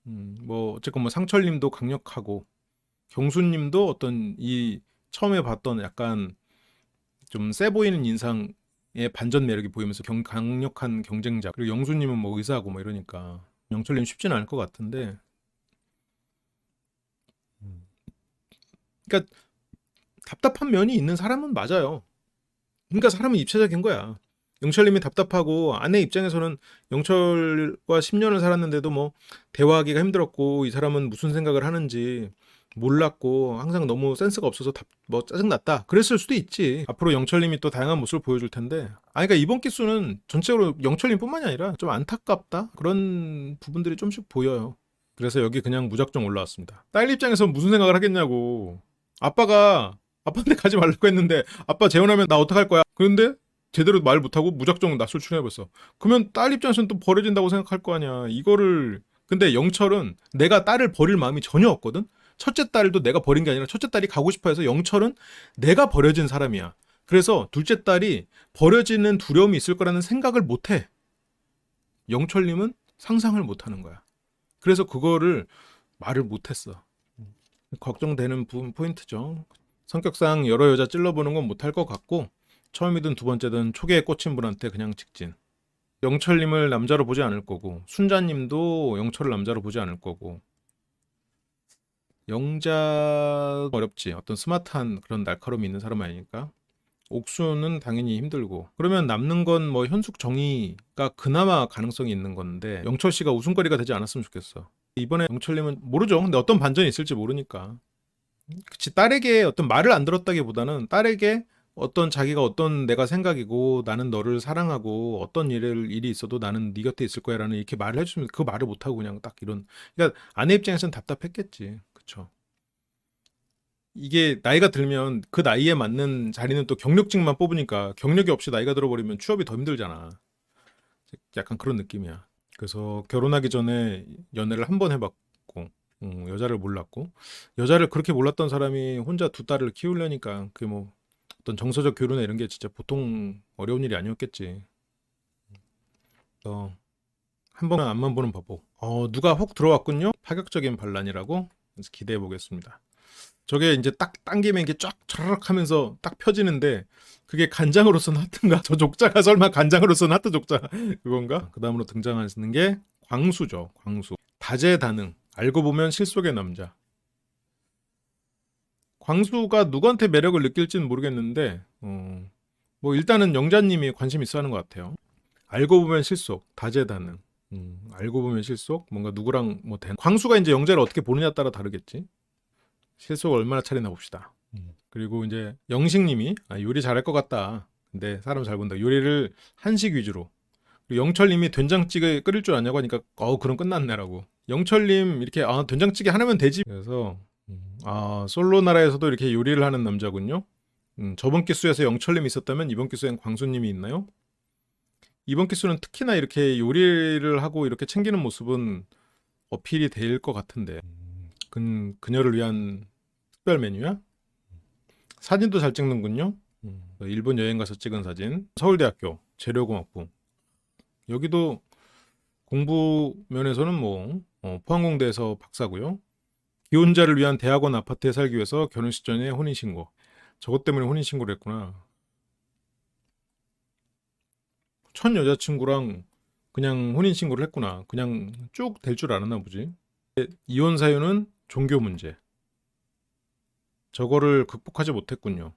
뭐 어쨌건 뭐 상철님도 강력하고 경수님도 어떤 이 처음에 봤던 약간 좀 세 보이는 인상의 반전 매력이 보이면서 강력한 경쟁자, 그리고 영수님은 뭐 의사고 뭐 이러니까 영철님 쉽지는 않을 것 같은데, 그러니까 답답한 면이 있는 사람은 맞아요. 그러니까 사람은 입체적인 거야. 영철님이 답답하고 아내 입장에서는 영철과 10년을 살았는데도 뭐 대화하기가 힘들었고, 이 사람은 무슨 생각을 하는지 몰랐고 항상 너무 센스가 없어서 뭐 짜증났다 그랬을 수도 있지. 앞으로 영철님이 또 다양한 모습을 보여줄 텐데, 그러니까 이번 기수는 전체적으로 영철님뿐만이 아니라 좀 안타깝다 그런 부분들이 좀씩 보여요. 그래서 여기 그냥 무작정 올라왔습니다. 딸 입장에서 무슨 생각을 하겠냐고. 아빠가 아빠한테 가지 말라고 했는데 아빠 재혼하면 나 어떡할 거야. 그런데 제대로 말 못하고 무작정 낯설 출연해버렸어. 그러면 딸 입장에서는 또 버려진다고 생각할 거 아니야. 이거를. 근데 영철은 내가 딸을 버릴 마음이 전혀 없거든. 첫째 딸도 내가 버린 게 아니라 첫째 딸이 가고 싶어 해서, 영철은 내가 버려진 사람이야. 그래서 둘째 딸이 버려지는 두려움이 있을 거라는 생각을 못해. 영철님은 상상을 못하는 거야. 그래서 그거를 말을 못했어. 걱정되는 부분 포인트죠. 성격상 여러 여자 찔러보는 건 못할 것 같고, 처음이든 두 번째든 초계에 꽂힌 분한테 그냥 직진. 영철님을 남자로 보지 않을 거고, 순자님도 영철을 남자로 보지 않을 거고. 영자 어렵지. 어떤 스마트한 그런 날카로움이 있는 사람 아니니까. 옥수는 당연히 힘들고. 그러면 남는 건 뭐 현숙 정의가 그나마 가능성이 있는 건데, 영철 씨가 웃음거리가 되지 않았으면 좋겠어. 이번에 영철님은 모르죠. 근데 어떤 반전이 있을지 모르니까. 그치, 딸에게 어떤 말을 안 들었다기보다는 딸에게 어떤 자기가 어떤 내가 생각이고 나는 너를 사랑하고 어떤 일이 있어도 나는 네 곁에 있을 거야라는 이렇게 말을 해주면, 그 말을 못하고 그냥 딱 이런. 그러니까 아내 입장에서는 답답했겠지. 그쵸. 이게 나이가 들면 그 나이에 맞는 자리는 또 경력직만 뽑으니까, 경력이 없이 나이가 들어버리면 취업이 더 힘들잖아. 약간 그런 느낌이야. 그래서 결혼하기 전에 연애를 한 번 해봤고, 여자를 몰랐고, 여자를 그렇게 몰랐던 사람이 혼자 두 딸을 키우려니까 그게 뭐 어떤 정서적 교류나 이런 게 진짜 보통 어려운 일이 아니었겠지. 한 번은 앞만 보는 바보. 누가 혹 들어왔군요. 파격적인 반란이라고. 그래서 기대해 보겠습니다. 저게 이제 딱 당기면 이게 쫙 차르륵 하면서 딱 펴지는데, 그게 간장으로 쓴 하트인가? 저 족자가 설마 간장으로 쓴 하트 족자 그건가? 그 다음으로 등장하는 게 광수죠. 광수. 다재다능. 알고 보면 실속의 남자. 광수가 누구한테 매력을 느낄지는 모르겠는데, 뭐 일단은 영자님이 관심 있어 하는 것 같아요. 알고 보면 실속, 다재다능. 알고 보면 실속, 뭔가 누구랑 뭐 광수가 이제 영자를 어떻게 보느냐에 따라 다르겠지. 실속을 얼마나 차리나 봅시다. 그리고 이제 영식님이 요리 잘할 것 같다. 근데 사람 잘 본다. 요리를 한식 위주로. 그리고 영철님이 된장찌개 끓일 줄 아냐고 하니까 그럼 끝났네라고. 영철님 이렇게 된장찌개 하나면 되지. 그래서 솔로 나라에서도 이렇게 요리를 하는 남자군요. 저번 기수에서 영철님이 있었다면 이번 기수엔 광수님이 있나요? 이번 기수는 특히나 이렇게 요리를 하고 이렇게 챙기는 모습은 어필이 될 것 같은데. 그녀를 위한 특별 메뉴야? 사진도 잘 찍는군요. 일본 여행 가서 찍은 사진. 서울대학교 재료공학부. 여기도 공부 면에서는 뭐 포항공대에서 박사고요. 기혼자를 위한 대학원 아파트에 살기 위해서 결혼식 전에 혼인신고. 저것 때문에 혼인신고를 했구나. 첫 여자친구랑 그냥 혼인신고를 했구나. 그냥 쭉 될 줄 알았나 보지. 이혼 사유는 종교 문제. 저거를 극복하지 못했군요.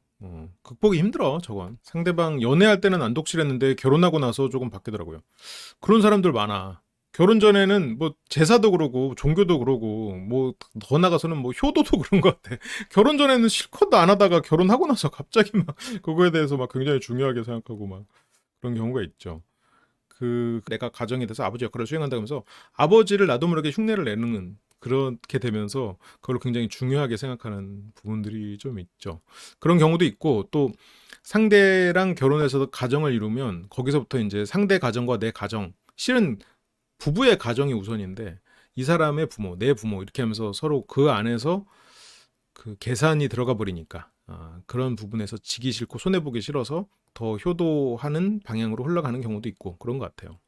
극복이 힘들어, 저건. 상대방 연애할 때는 안 독실했는데 결혼하고 나서 조금 바뀌더라고요. 그런 사람들 많아. 결혼 전에는 뭐 제사도 그러고 종교도 그러고 뭐 더 나가서는 뭐 효도도 그런 것 같아. 결혼 전에는 실컷도 안 하다가 결혼하고 나서 갑자기 막 그거에 대해서 막 굉장히 중요하게 생각하고 막 그런 경우가 있죠. 내가 가정에 대해서 아버지 역할을 수행한다면서 아버지를 나도 모르게 흉내를 내는 그렇게 되면서 그걸 굉장히 중요하게 생각하는 부분들이 좀 있죠. 그런 경우도 있고 또 상대랑 결혼해서 가정을 이루면 거기서부터 이제 상대 가정과 내 가정 실은 부부의 가정이 우선인데 이 사람의 부모, 내 부모 이렇게 하면서 서로 그 안에서 그 계산이 들어가 버리니까 그런 부분에서 지기 싫고 손해보기 싫어서 더 효도하는 방향으로 흘러가는 경우도 있고 그런 것 같아요.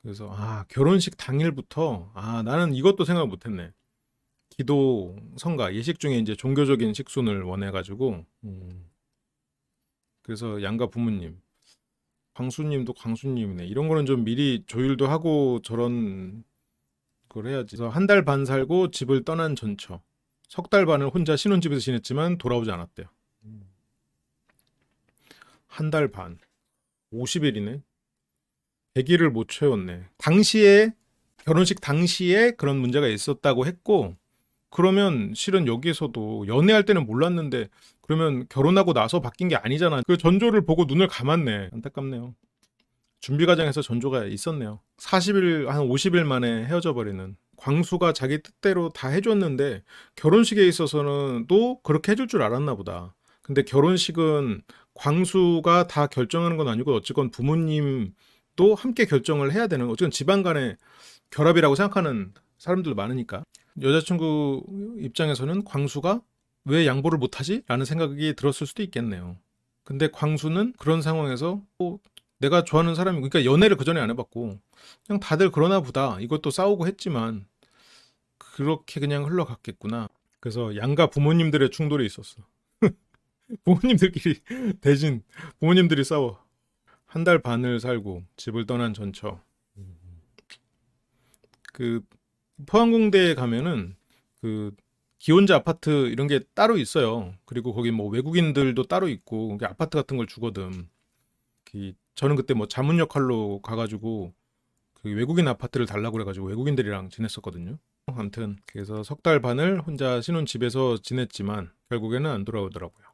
그래서 결혼식 당일부터 나는 이것도 생각 못했네. 기도, 성가, 예식 중에 이제 종교적인 식순을 원해가지고 그래서 양가 부모님, 광수님도 광수님이네. 이런 거는 좀 미리 조율도 하고 저런 걸 해야지. 그래서 한 달 반 살고 집을 떠난 전처. 석 달 반을 혼자 신혼집에서 지냈지만 돌아오지 않았대요. 한 달 반. 50일이네. 100일을 못 채웠네. 당시에 결혼식 당시에 그런 문제가 있었다고 했고 그러면 실은 여기에서도 연애할 때는 몰랐는데 그러면 결혼하고 나서 바뀐 게 아니잖아. 그 전조를 보고 눈을 감았네. 안타깝네요. 준비 과정에서 전조가 있었네요. 40일, 한 50일 만에 헤어져 버리는. 광수가 자기 뜻대로 다 해줬는데 결혼식에 있어서는 또 그렇게 해줄 줄 알았나 보다. 근데 결혼식은 광수가 다 결정하는 건 아니고 어쨌건 부모님도 함께 결정을 해야 되는 어쨌든 집안 간의 결합이라고 생각하는 사람들도 많으니까 여자친구 입장에서는 광수가 왜 양보를 못하지? 라는 생각이 들었을 수도 있겠네요. 근데 광수는 그런 상황에서 내가 좋아하는 사람이 그러니까 연애를 그전에 안 해봤고 그냥 다들 그러나 보다 이것도 싸우고 했지만 그렇게 그냥 흘러갔겠구나. 그래서 양가 부모님들의 충돌이 있었어. 부모님들끼리 대신 부모님들이 싸워. 한 달 반을 살고 집을 떠난 전처. 그 포항공대에 가면은 그 기혼자 아파트 이런 게 따로 있어요. 그리고 거기 뭐 외국인들도 따로 있고 아파트 같은 걸 주거든. 저는 그때 뭐 자문 역할로 가가지고 그 외국인 아파트를 달라고 그래가지고 외국인들이랑 지냈었거든요. 아무튼 그래서 석 달 반을 혼자 신혼집에서 지냈지만 결국에는 안 돌아오더라고요.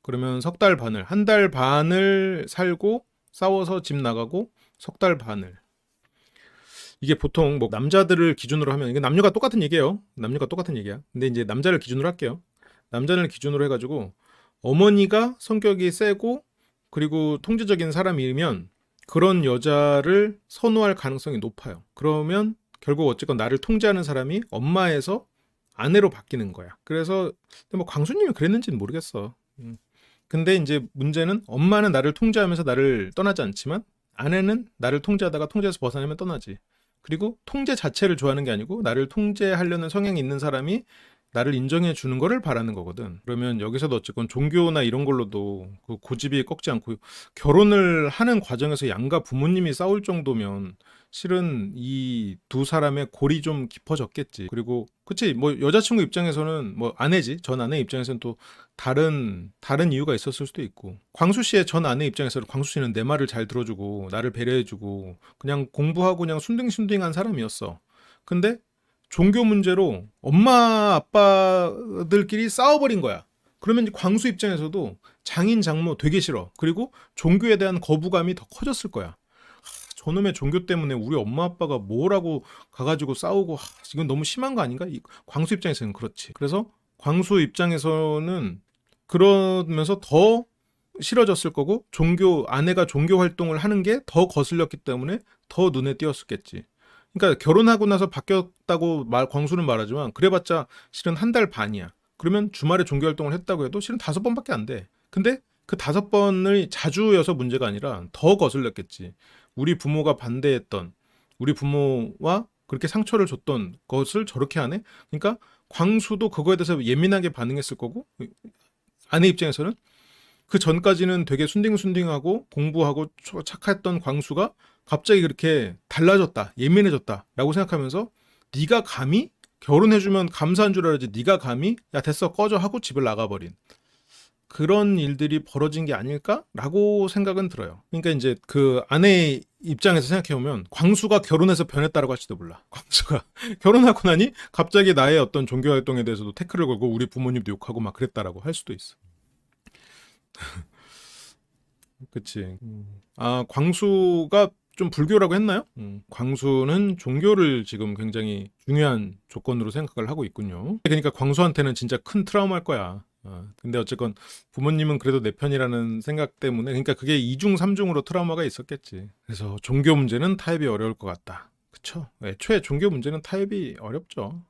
그러면 석 달 반을 한 달 반을 살고 싸워서 집 나가고 석 달 반을 이게 보통 뭐 남자들을 기준으로 하면 이게 남녀가 똑같은 얘기예요. 남녀가 똑같은 얘기야. 근데 이제 남자를 기준으로 할게요. 남자를 기준으로 해가지고 어머니가 성격이 세고 그리고 통제적인 사람이면 그런 여자를 선호할 가능성이 높아요. 그러면 결국 어쨌건 나를 통제하는 사람이 엄마에서 아내로 바뀌는 거야. 그래서 뭐 광수님이 그랬는지는 모르겠어. 근데 이제 문제는 엄마는 나를 통제하면서 나를 떠나지 않지만 아내는 나를 통제하다가 통제에서 벗어나면 떠나지. 그리고 통제 자체를 좋아하는 게 아니고 나를 통제하려는 성향이 있는 사람이 나를 인정해 주는 거를 바라는 거거든. 그러면 여기서도 어쨌건 종교나 이런 걸로도 그 고집이 꺾지 않고 결혼을 하는 과정에서 양가 부모님이 싸울 정도면 실은 이 두 사람의 골이 좀 깊어졌겠지. 그리고 그치 뭐 여자친구 입장에서는 뭐 아내지 전 아내 입장에서는 또 다른 이유가 있었을 수도 있고 광수 씨의 전 아내 입장에서는 광수 씨는 내 말을 잘 들어주고 나를 배려해주고 그냥 공부하고 그냥 순딩순딩한 사람이었어. 근데 종교 문제로 엄마 아빠들끼리 싸워버린 거야. 그러면 이제 광수 입장에서도 장인 장모 되게 싫어. 그리고 종교에 대한 거부감이 더 커졌을 거야. 저놈의 종교 때문에 우리 엄마 아빠가 뭐라고 가가지고 싸우고 이건 너무 심한 거 아닌가? 광수 입장에서는 그렇지. 그래서 광수 입장에서는 그러면서 더 싫어졌을 거고 아내가 종교 활동을 하는 게 더 거슬렸기 때문에 더 눈에 띄었겠지. 그러니까 결혼하고 나서 바뀌었다고 광수는 말하지만 그래봤자 실은 한 달 반이야. 그러면 주말에 종교 활동을 했다고 해도 실은 5번밖에 안 돼. 근데 그 5번을 자주여서 문제가 아니라 더 거슬렸겠지. 우리 부모가 반대했던, 우리 부모와 그렇게 상처를 줬던 것을 저렇게 하네? 그러니까 광수도 그거에 대해서 예민하게 반응했을 거고, 아내 입장에서는 그 전까지는 되게 순딩순딩하고 공부하고 착했던 광수가 갑자기 그렇게 달라졌다, 예민해졌다 라고 생각하면서 네가 감히? 결혼해주면 감사한 줄 알아야지 네가 감히? 야 됐어 꺼져 하고 집을 나가버린 그런 일들이 벌어진 게 아닐까라고 생각은 들어요. 그러니까 이제 그 아내의 입장에서 생각해보면 광수가 결혼해서 변했다라고 할지도 몰라. 광수가 결혼하고 나니 갑자기 나의 어떤 종교 활동에 대해서도 태클을 걸고 우리 부모님도 욕하고 막 그랬다라고 할 수도 있어. 그치. 아, 광수가 좀 불교라고 했나요? 광수는 종교를 지금 굉장히 중요한 조건으로 생각을 하고 있군요. 그러니까 광수한테는 진짜 큰 트라우마일 거야. 근데 어쨌건 부모님은 그래도 내 편이라는 생각 때문에 그러니까 그게 2중 3중으로 트라우마가 있었겠지. 그래서 종교 문제는 타협이 어려울 것 같다. 그쵸? 애초에 종교 문제는 타협이 어렵죠.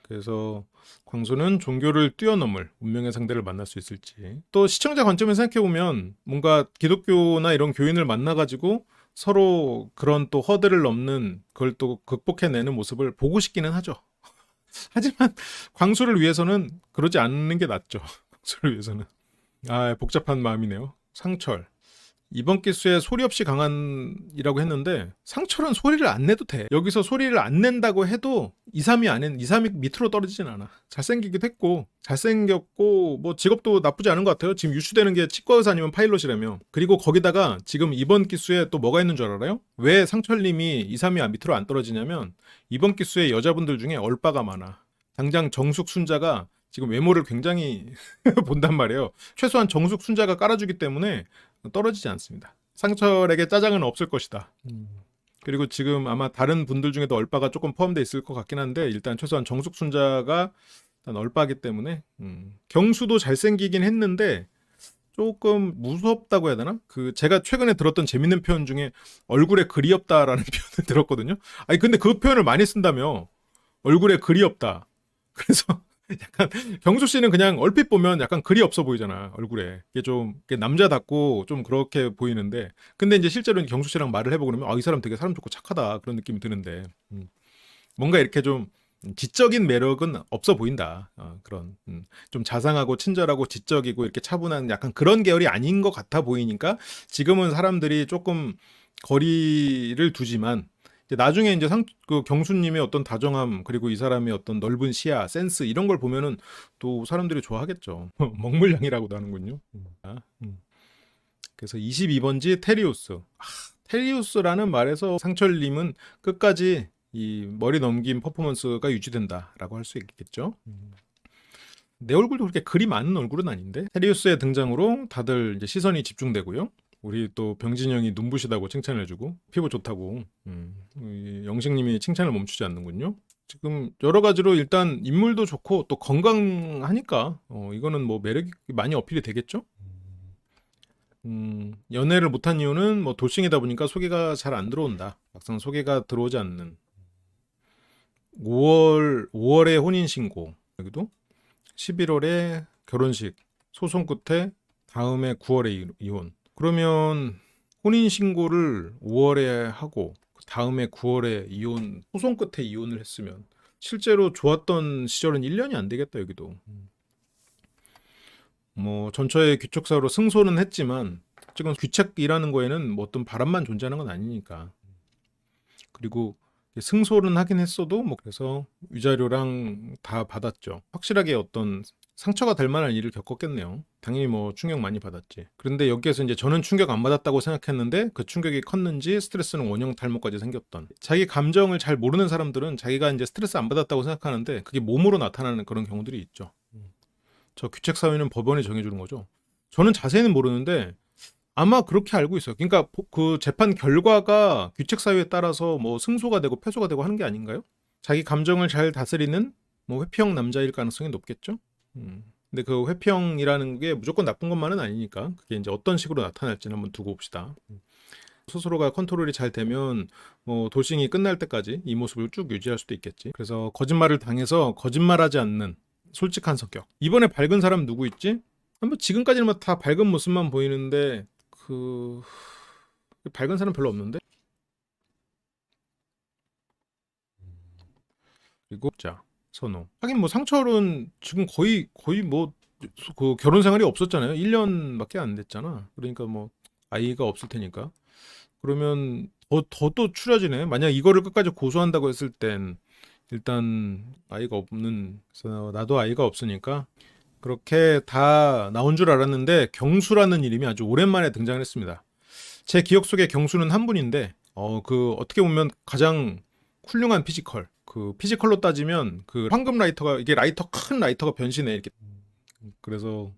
그래서 광수는 종교를 뛰어넘을 운명의 상대를 만날 수 있을지. 또 시청자 관점에서 생각해보면 뭔가 기독교나 이런 교인을 만나가지고 서로 그런 또 허들을 넘는 그걸 또 극복해내는 모습을 보고 싶기는 하죠. 하지만 광수를 위해서는 그러지 않는 게 낫죠. 광수를 위해서는. 아, 복잡한 마음이네요. 상철. 이번 기수에 소리 없이 강한이라고 했는데 상철은 소리를 안 내도 돼. 여기서 소리를 안 낸다고 해도 2, 3위 밑으로 떨어지진 않아. 잘생기기도 했고 잘생겼고 뭐 직업도 나쁘지 않은 것 같아요. 지금 유추되는 게 치과의사 아니면 파일럿이라며. 그리고 거기다가 지금 이번 기수에 또 뭐가 있는 줄 알아요? 왜 상철님이 2, 3위 밑으로 안 떨어지냐면 이번 기수에 여자분들 중에 얼빠가 많아. 당장 정숙 순자가 지금 외모를 굉장히 본단 말이에요. 최소한 정숙 순자가 깔아주기 때문에 떨어지지 않습니다. 상철에게 짜장은 없을 것이다. 그리고 지금 아마 다른 분들 중에도 얼빠가 조금 포함되어 있을 것 같긴 한데 일단 최소한 정숙 순자가 일단 얼빠기 때문에 경수도 잘생기긴 했는데 조금 무섭다고 해야 되나? 그 제가 최근에 들었던 재밌는 표현 중에 얼굴에 글이 없다라는 표현을 들었거든요. 아니 근데 그 표현을 많이 쓴다며. 얼굴에 글이 없다. 그래서 약간 경수 씨는 그냥 얼핏 보면 약간 글이 없어 보이잖아 얼굴에. 이게 좀 남자답고 좀 그렇게 보이는데 근데 이제 실제로 경수 씨랑 말을 해보고 그러면 이 사람 되게 사람 좋고 착하다 그런 느낌이 드는데 뭔가 이렇게 좀 지적인 매력은 없어 보인다. 그런 좀 자상하고 친절하고 지적이고 이렇게 차분한 약간 그런 계열이 아닌 것 같아 보이니까 지금은 사람들이 조금 거리를 두지만 나중에 이제 그 경수님의 어떤 다정함 그리고 이 사람의 어떤 넓은 시야, 센스 이런 걸 보면은 또 사람들이 좋아하겠죠. 먹물량이라고도 하는군요. 그래서 22번지 테리우스. 테리우스라는 말에서 상철님은 끝까지 이 머리 넘김 퍼포먼스가 유지된다라고 할 수 있겠죠. 내 얼굴도 그렇게 그리 많은 얼굴은 아닌데 테리우스의 등장으로 다들 이제 시선이 집중되고요. 우리 또 병진영이 눈부시다고 칭찬해주고 피부 좋다고 영식님이 칭찬을 멈추지 않는군요. 지금 여러 가지로 일단 인물도 좋고 또 건강하니까 이거는 뭐 매력이 많이 어필이 되겠죠. 연애를 못한 이유는 뭐 돌싱이다 보니까 소개가 잘 안 들어온다. 막상 소개가 들어오지 않는 5월에 혼인신고 여기도 11월에 결혼식 소송 끝에 다음에 9월에 이혼. 그러면 혼인신고를 5월에 하고 그 다음에 9월에 이혼 소송 끝에 이혼을 했으면 실제로 좋았던 시절은 1년이 안 되겠다 여기도. 뭐 전처의 귀척사로 승소는 했지만 지금 귀책이라는 거에는 뭐 어떤 바람만 존재하는 건 아니니까. 그리고 승소는 하긴 했어도 뭐 그래서 위자료랑 다 받았죠. 확실하게 어떤 상처가 될 만한 일을 겪었겠네요. 당연히 뭐 충격 많이 받았지. 그런데 여기에서 이제 저는 충격 안 받았다고 생각했는데 그 충격이 컸는지 스트레스는 원형 탈모까지 생겼던. 자기 감정을 잘 모르는 사람들은 자기가 이제 스트레스 안 받았다고 생각하는데 그게 몸으로 나타나는 그런 경우들이 있죠. 저 귀책 사유는 법원이 정해주는 거죠. 저는 자세히는 모르는데 아마 그렇게 알고 있어요. 그러니까 그 재판 결과가 귀책 사유에 따라서 뭐 승소가 되고 패소가 되고 하는 게 아닌가요? 자기 감정을 잘 다스리는 뭐 회피형 남자일 가능성이 높겠죠. 근데 그 회피형이라는 게 무조건 나쁜 것만은 아니니까 그게 이제 어떤 식으로 나타날지는 한번 두고 봅시다. 스스로가 컨트롤이 잘 되면 뭐 돌싱이 끝날 때까지 이 모습을 쭉 유지할 수도 있겠지. 그래서 거짓말을 당해서 거짓말하지 않는 솔직한 성격. 이번에 밝은 사람 누구 있지? 뭐 지금까지는 뭐 다 밝은 모습만 보이는데 그 밝은 사람 별로 없는데. 그리고 자 선호. 하긴 뭐 상철은 지금 거의 뭐 그 결혼 생활이 없었잖아요. 1년밖에 안 됐잖아. 그러니까 뭐 아이가 없을 테니까. 그러면 더 또 추려지네. 만약 이거를 끝까지 고수한다고 했을 땐 일단 아이가 없는, 그래서 나도 아이가 없으니까 그렇게 다 나온 줄 알았는데 경수라는 이름이 아주 오랜만에 등장을 했습니다. 제 기억 속에 경수는 한 분인데 그 어떻게 보면 가장 훌륭한 피지컬. 그 피지컬로 따지면 그 황금 라이터가, 이게 라이터, 큰 라이터가 변신해 이렇게. 그래서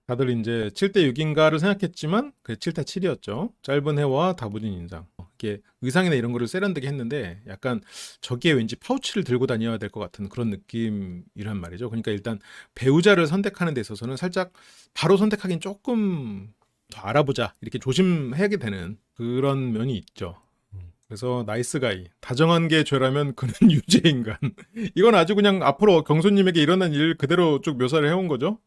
다들 이제 7대 6인가를 생각했지만 그 7대 7이었죠. 짧은 해와 다부진 인상. 이게 의상이나 이런 거를 세련되게 했는데 약간 저기에 왠지 파우치를 들고 다녀야 될 것 같은 그런 느낌이란 말이죠. 그러니까 일단 배우자를 선택하는 데 있어서는 살짝 바로 선택하긴 조금 더 알아보자 이렇게 조심하게 되는 그런 면이 있죠. 그래서 나이스 가이. 다정한 게 죄라면 그는 유죄 인간. 이건 아주 그냥 앞으로 경수님에게 일어난 일 그대로 쭉 묘사를 해온 거죠.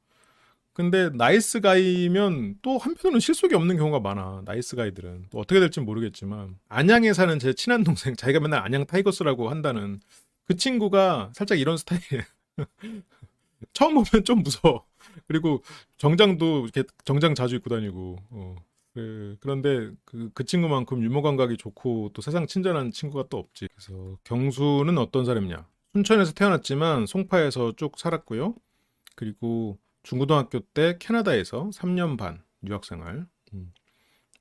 근데 나이스 가이면 또 한편으로는 실속이 없는 경우가 많아. 나이스 가이들은 또 어떻게 될지 모르겠지만, 안양에 사는 제 친한 동생, 자기가 맨날 안양 타이거스라고 한다는 그 친구가 살짝 이런 스타일이에요. 처음 보면 좀 무서워. 그리고 정장도 이렇게 정장 자주 입고 다니고. 그런데 그 친구만큼 유머 감각이 좋고 또 세상 친절한 친구가 또 없지. 그래서 경수는 어떤 사람이냐? 순천에서 태어났지만 송파에서 쭉 살았고요. 그리고 중고등학교 때 캐나다에서 3년 반 유학생활.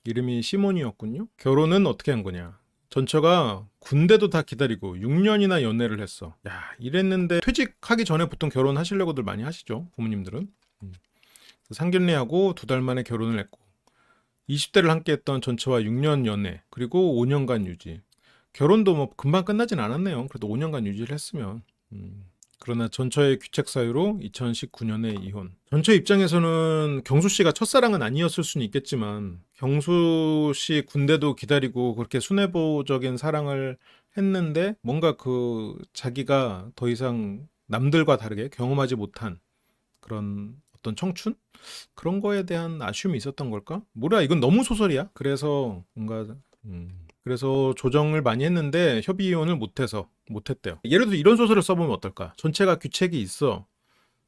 이름이 시몬이었군요. 결혼은 어떻게 한 거냐? 전처가 군대도 다 기다리고 6년이나 연애를 했어. 야, 이랬는데 퇴직하기 전에 보통 결혼하시려고들 많이 하시죠, 부모님들은. 상견례하고 2달 만에 결혼을 했고 20대를 함께했던 전처와 6년 연애, 그리고 5년간 유지. 결혼도 뭐 금방 끝나진 않았네요. 그래도 5년간 유지를 했으면. 그러나 전처의 귀책 사유로 2019년에 이혼. 전처 입장에서는 경수 씨가 첫사랑은 아니었을 수는 있겠지만 경수 씨 군대도 기다리고 그렇게 순애보적인 사랑을 했는데 뭔가 그 자기가 더 이상 남들과 다르게 경험하지 못한 그런 어떤 청춘? 그런 거에 대한 아쉬움이 있었던 걸까? 뭐라, 이건 너무 소설이야. 그래서 뭔가 그래서 조정을 많이 했는데 협의 이혼을 못했대요. 예를 들어 이런 소설을 써보면 어떨까? 전체가 귀책이 있어.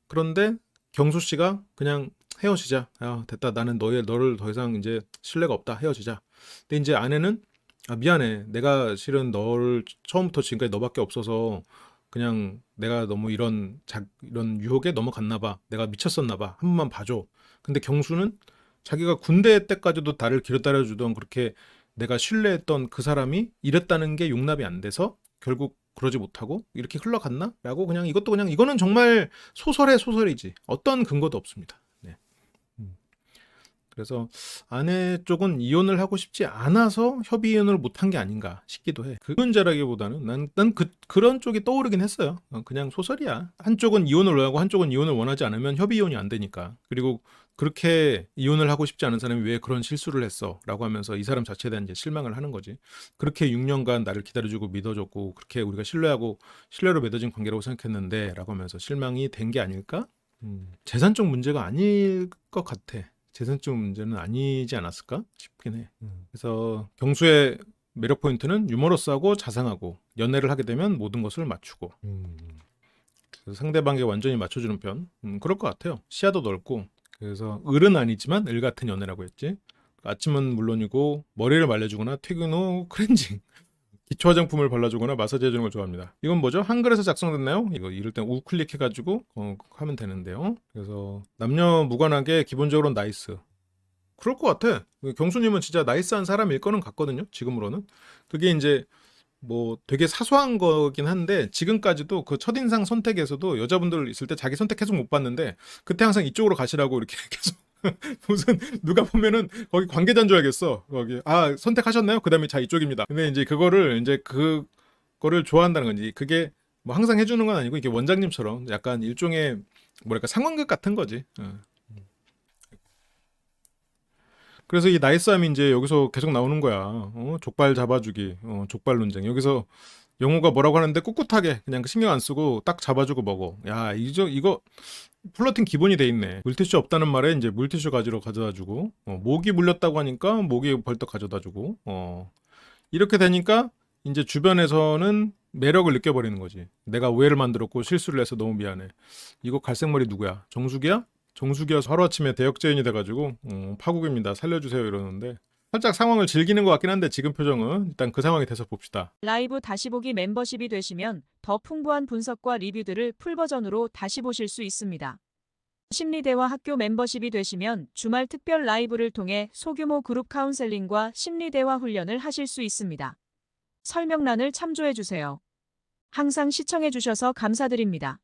그런데 경수 씨가 그냥 헤어지자. 야, 됐다. 나는 너를 더 이상 이제 신뢰가 없다. 헤어지자. 근데 이제 아내는 미안해. 내가 실은 너를 처음부터 지금까지 너밖에 없어서 그냥 내가 너무 이런 유혹에 넘어갔나 봐. 내가 미쳤었나 봐. 한 번만 봐줘. 근데 경수는 자기가 군대 때까지도 나를 길어따려 주던 그렇게 내가 신뢰했던 그 사람이 이랬다는 게 용납이 안 돼서 결국 그러지 못하고 이렇게 흘러갔나? 라고 그냥 이것도 그냥 이거는 정말 소설의 소설이지 어떤 근거도 없습니다. 네. 그래서 아내 쪽은 이혼을 하고 싶지 않아서 협의 이혼을 못한 게 아닌가 싶기도 해. 그 문제라기보다는 난 그런 쪽이 떠오르긴 했어요. 그냥 소설이야. 한쪽은 이혼을 원하고 한쪽은 이혼을 원하지 않으면 협의 이혼이 안 되니까. 그리고 그렇게 이혼을 하고 싶지 않은 사람이 왜 그런 실수를 했어? 라고 하면서 이 사람 자체에 대한 이제 실망을 하는 거지. 그렇게 6년간 나를 기다려주고 믿어줬고 그렇게 우리가 신뢰로 맺어진 관계라고 생각했는데 라고 하면서 실망이 된 게 아닐까? 재산적 문제가 아닐 것 같아. 재산적 문제는 아니지 않았을까 싶긴 해. 그래서 경수의 매력 포인트는 유머러스하고 자상하고 연애를 하게 되면 모든 것을 맞추고 그래서 상대방에게 완전히 맞춰주는 편. 그럴 것 같아요. 시야도 넓고. 그래서 을은 아니지만 을 같은 연애라고 했지. 아침은 물론이고 머리를 말려주거나 퇴근 후 클렌징, 기초 화장품을 발라주거나 마사지 해주는 걸 좋아합니다. 이건 뭐죠? 한글에서 작성됐나요? 이거 이럴 땐 우클릭해가지고 하면 되는데요. 그래서 남녀 무관하게 기본적으로 나이스. 그럴 것 같아. 경수님은 진짜 나이스한 사람일 거는 같거든요. 지금으로는. 그게 이제 뭐 되게 사소한 거긴 한데 지금까지도 그 첫인상 선택에서도 여자분들 있을 때 자기 선택 계속 못 봤는데 그때 항상 이쪽으로 가시라고 이렇게 계속 무슨 누가 보면은 거기 관계자인 줄 알겠어. 거기 선택하셨나요? 그다음에 자 이쪽입니다. 근데 이제 그거를 좋아한다는 건지 그게 뭐 항상 해주는 건 아니고 이게 원장님처럼 약간 일종의 뭐랄까 상황극 같은 거지. 어. 그래서 이 나이스함이 이제 여기서 계속 나오는 거야. 족발 잡아주기, 족발 논쟁. 여기서 영호가 뭐라고 하는데 꿋꿋하게 그냥 신경 안 쓰고 딱 잡아주고 먹어. 야, 이거 플러팅 기본이 돼 있네. 물티슈 없다는 말에 이제 물티슈 가져다 주고, 모기 물렸다고 하니까 모기 벌떡 가져다 주고, 이렇게 되니까 이제 주변에서는 매력을 느껴버리는 거지. 내가 오해를 만들었고 실수를 해서 너무 미안해. 이거 갈색머리 누구야? 정수기야? 정수기여서 하루아침에 대역죄인이 돼가지고 파국입니다. 살려주세요 이러는데 살짝 상황을 즐기는 것 같긴 한데 지금 표정은 일단 그 상황이 돼서 봅시다. 라이브 다시 보기 멤버십이 되시면 더 풍부한 분석과 리뷰들을 풀버전으로 다시 보실 수 있습니다. 심리대화 학교 멤버십이 되시면 주말 특별 라이브를 통해 소규모 그룹 카운셀링과 심리대화 훈련을 하실 수 있습니다. 설명란을 참조해주세요. 항상 시청해주셔서 감사드립니다.